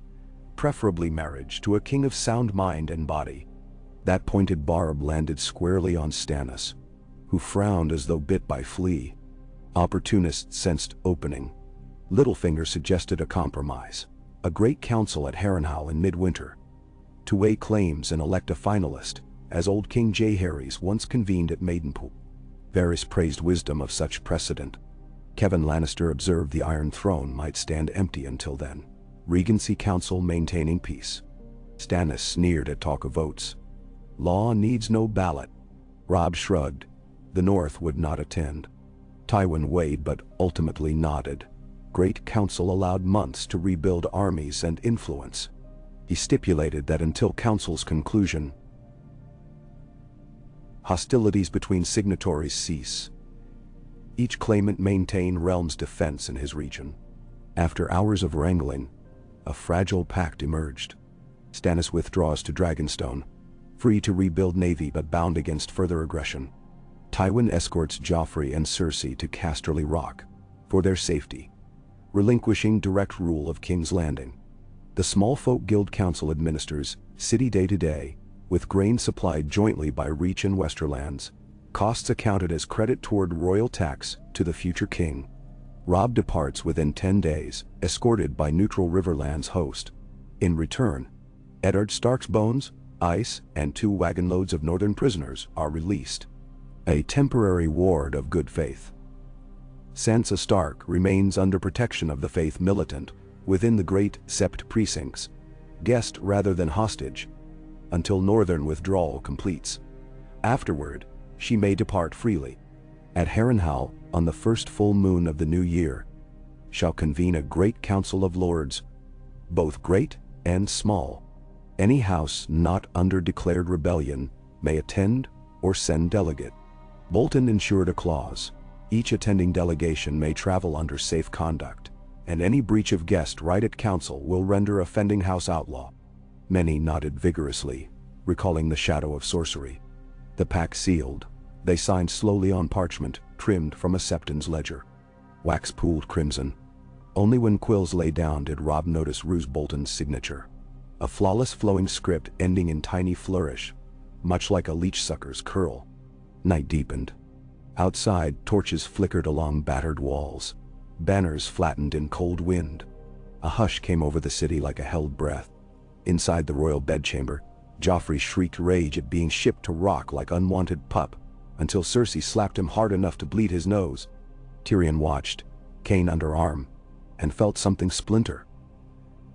Preferably marriage to a king of sound mind and body. That pointed barb landed squarely on Stannis, who frowned as though bit by flea. Opportunists sensed opening. Littlefinger suggested a compromise, a great council at Harrenhal in midwinter, to weigh claims and elect a finalist, as old King Jaehaerys once convened at Maidenpool. Varys praised wisdom of such precedent. Kevan Lannister observed the Iron Throne might stand empty until then. Regency Council maintaining peace. Stannis sneered at talk of votes. Law needs no ballot. Robb shrugged. The North would not attend. Tywin weighed but ultimately nodded. Great Council allowed months to rebuild armies and influence. He stipulated that until Council's conclusion, hostilities between signatories cease. Each claimant maintain realm's defense in his region. After hours of wrangling, a fragile pact emerged. Stannis withdraws to Dragonstone, free to rebuild navy but bound against further aggression. Tywin escorts Joffrey and Cersei to Casterly Rock, for their safety, relinquishing direct rule of King's Landing. The Small Folk Guild Council administers city day to day, with grain supplied jointly by Reach and Westerlands, costs accounted as credit toward royal tax to the future king. Robb departs within 10 days, escorted by neutral Riverlands host. In return, Eddard Stark's bones, ice, and 2 wagon loads of northern prisoners are released. A temporary ward of good faith. Sansa Stark remains under protection of the Faith militant within the great Sept precincts, guest rather than hostage, until northern withdrawal completes. Afterward, she may depart freely. At Harrenhal, on the first full moon of the new year, shall convene a great council of lords, both great and small. Any house not under declared rebellion may attend or send delegate. Bolton ensured a clause. Each attending delegation may travel under safe conduct, and any breach of guest right at council will render offending house outlaw. Many nodded vigorously, recalling the shadow of sorcery. The pact sealed, they signed slowly on parchment trimmed from a Septon's ledger. Wax pooled crimson. Only when quills lay down did Robb notice Roose Bolton's signature. A flawless flowing script ending in tiny flourish, much like a leech sucker's curl. Night deepened. Outside, torches flickered along battered walls. Banners flattened in cold wind. A hush came over the city like a held breath. Inside the royal bedchamber, Joffrey shrieked rage at being shipped to rock like unwanted pup, until Cersei slapped him hard enough to bleed his nose. Tyrion watched, cane under arm, and felt something splinter.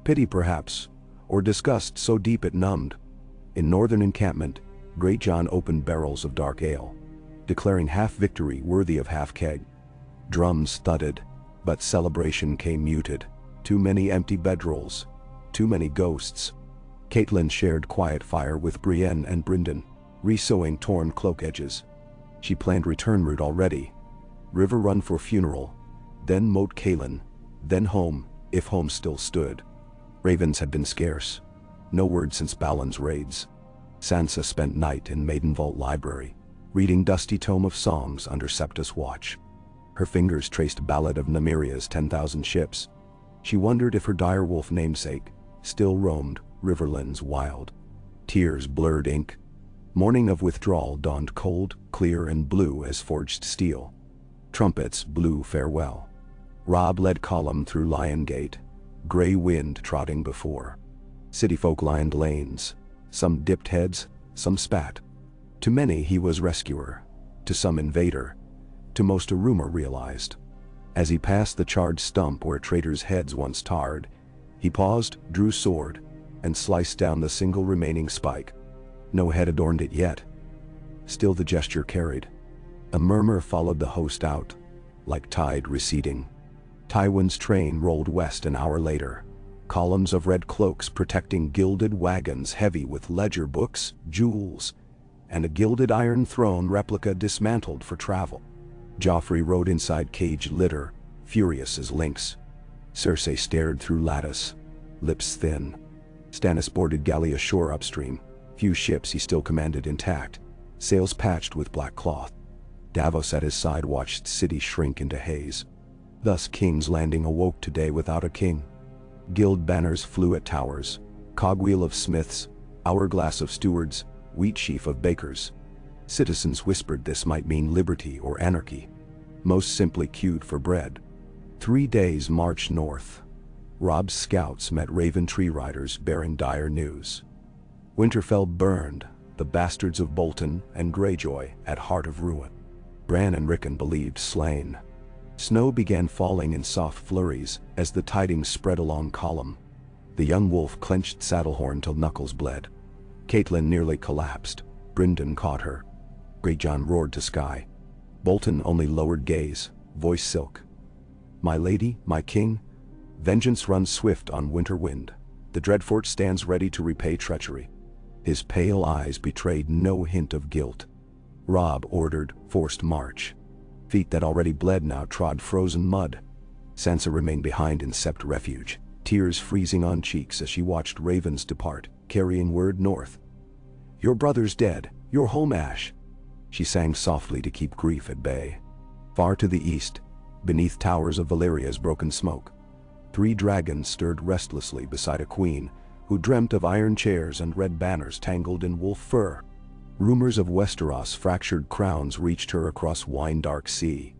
Pity perhaps, or disgust so deep it numbed. In northern encampment, Greatjon opened barrels of dark ale, declaring half-victory worthy of half-keg. Drums thudded, but celebration came muted. Too many empty bedrolls, too many ghosts. Catelyn shared quiet fire with Brienne and Brynden, re-sewing torn cloak edges. She planned return route already. River Run for funeral, then Moat Cailin, then home, if home still stood. Ravens had been scarce. No word since Balon's raids. Sansa spent night in Maidenvault Library, reading dusty tome of songs under Septa's watch. Her fingers traced Ballad of Nymeria's 10,000 ships. She wondered if her direwolf namesake still roamed Riverlands wild. Tears blurred ink. Morning of withdrawal dawned cold, clear and blue as forged steel. Trumpets blew farewell. Robb led column through Lion Gate, gray wind trotting before. Cityfolk lined lanes. Some dipped heads, some spat. To many he was rescuer, to some invader, to most a rumor realized. As he passed the charred stump where traitors' heads once tarred, he paused, drew sword, and sliced down the single remaining spike. No head adorned it yet. Still the gesture carried. A murmur followed the host out, like tide receding. Tywin's train rolled west an hour later. Columns of red cloaks protecting gilded wagons heavy with ledger books, jewels, and a gilded iron throne replica dismantled for travel. Joffrey rode inside caged litter, furious as lynx. Cersei stared through lattice, lips thin. Stannis boarded galley ashore upstream, few ships he still commanded intact, sails patched with black cloth. Davos at his side watched city shrink into haze. Thus King's Landing awoke today without a king. Guild banners flew at towers, cogwheel of smiths, hourglass of stewards, wheat sheaf of bakers. Citizens whispered this might mean liberty or anarchy. Most simply queued for bread. 3 days' march north. Robb's scouts met Raven tree riders bearing dire news. Winterfell burned, the bastards of Bolton and Greyjoy at heart of ruin. Bran and Rickon believed slain. Snow began falling in soft flurries as the tidings spread along column. The young wolf clenched Saddlehorn till knuckles bled. Catelyn nearly collapsed. Brynden caught her. Greatjon roared to sky. Bolton only lowered gaze, voice silk. My lady, my king, vengeance runs swift on winter wind. The Dreadfort stands ready to repay treachery. His pale eyes betrayed no hint of guilt. Robb ordered forced march. Feet that already bled now trod frozen mud. Sansa remained behind in Sept refuge, tears freezing on cheeks as she watched ravens depart, carrying word north. Your brother's dead, your home ash. She sang softly to keep grief at bay. Far to the east, beneath towers of Valeria's broken smoke, 3 dragons stirred restlessly beside a queen who dreamt of iron chairs and red banners tangled in wolf fur. Rumors of Westeros' fractured crowns reached her across wine-dark sea.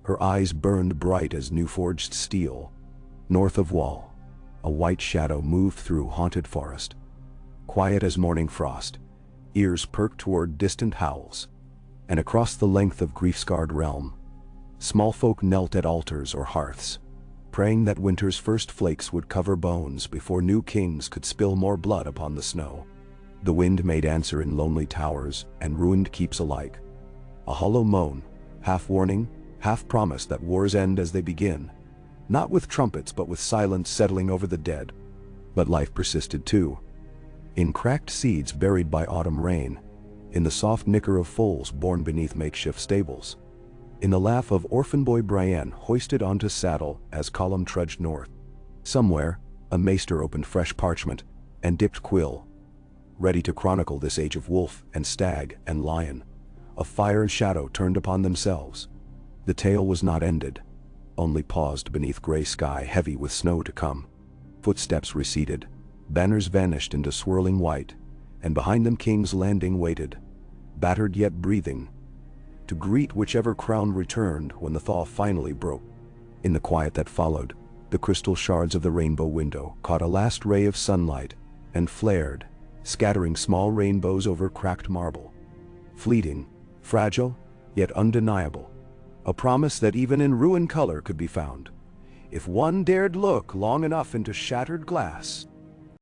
Her eyes burned bright as new-forged steel. North of Wall, a white shadow moved through haunted forest. Quiet as morning frost, ears perked toward distant howls. And across the length of grief-scarred realm, Small folk knelt at altars or hearths, praying that winter's first flakes would cover bones before new kings could spill more blood upon the snow. The wind made answer in lonely towers and ruined keeps alike. A hollow moan, half warning, half promise that wars end as they begin, not with trumpets but with silence settling over the dead. But life persisted too. In cracked seeds buried by autumn rain, in the soft nicker of foals born beneath makeshift stables, in the laugh of orphan boy Brienne hoisted onto saddle as column trudged north. Somewhere, a maester opened fresh parchment and dipped quill, ready to chronicle this age of wolf and stag and lion, of fire and shadow turned upon themselves. The tale was not ended, only paused beneath gray sky heavy with snow to come. Footsteps receded, banners vanished into swirling white, and behind them King's Landing waited, battered yet breathing, to greet whichever crown returned when the thaw finally broke. In the quiet that followed, the crystal shards of the rainbow window caught a last ray of sunlight and flared, scattering small rainbows over cracked marble. Fleeting, fragile, yet undeniable. A promise that even in ruined color could be found, if one dared look long enough into shattered glass.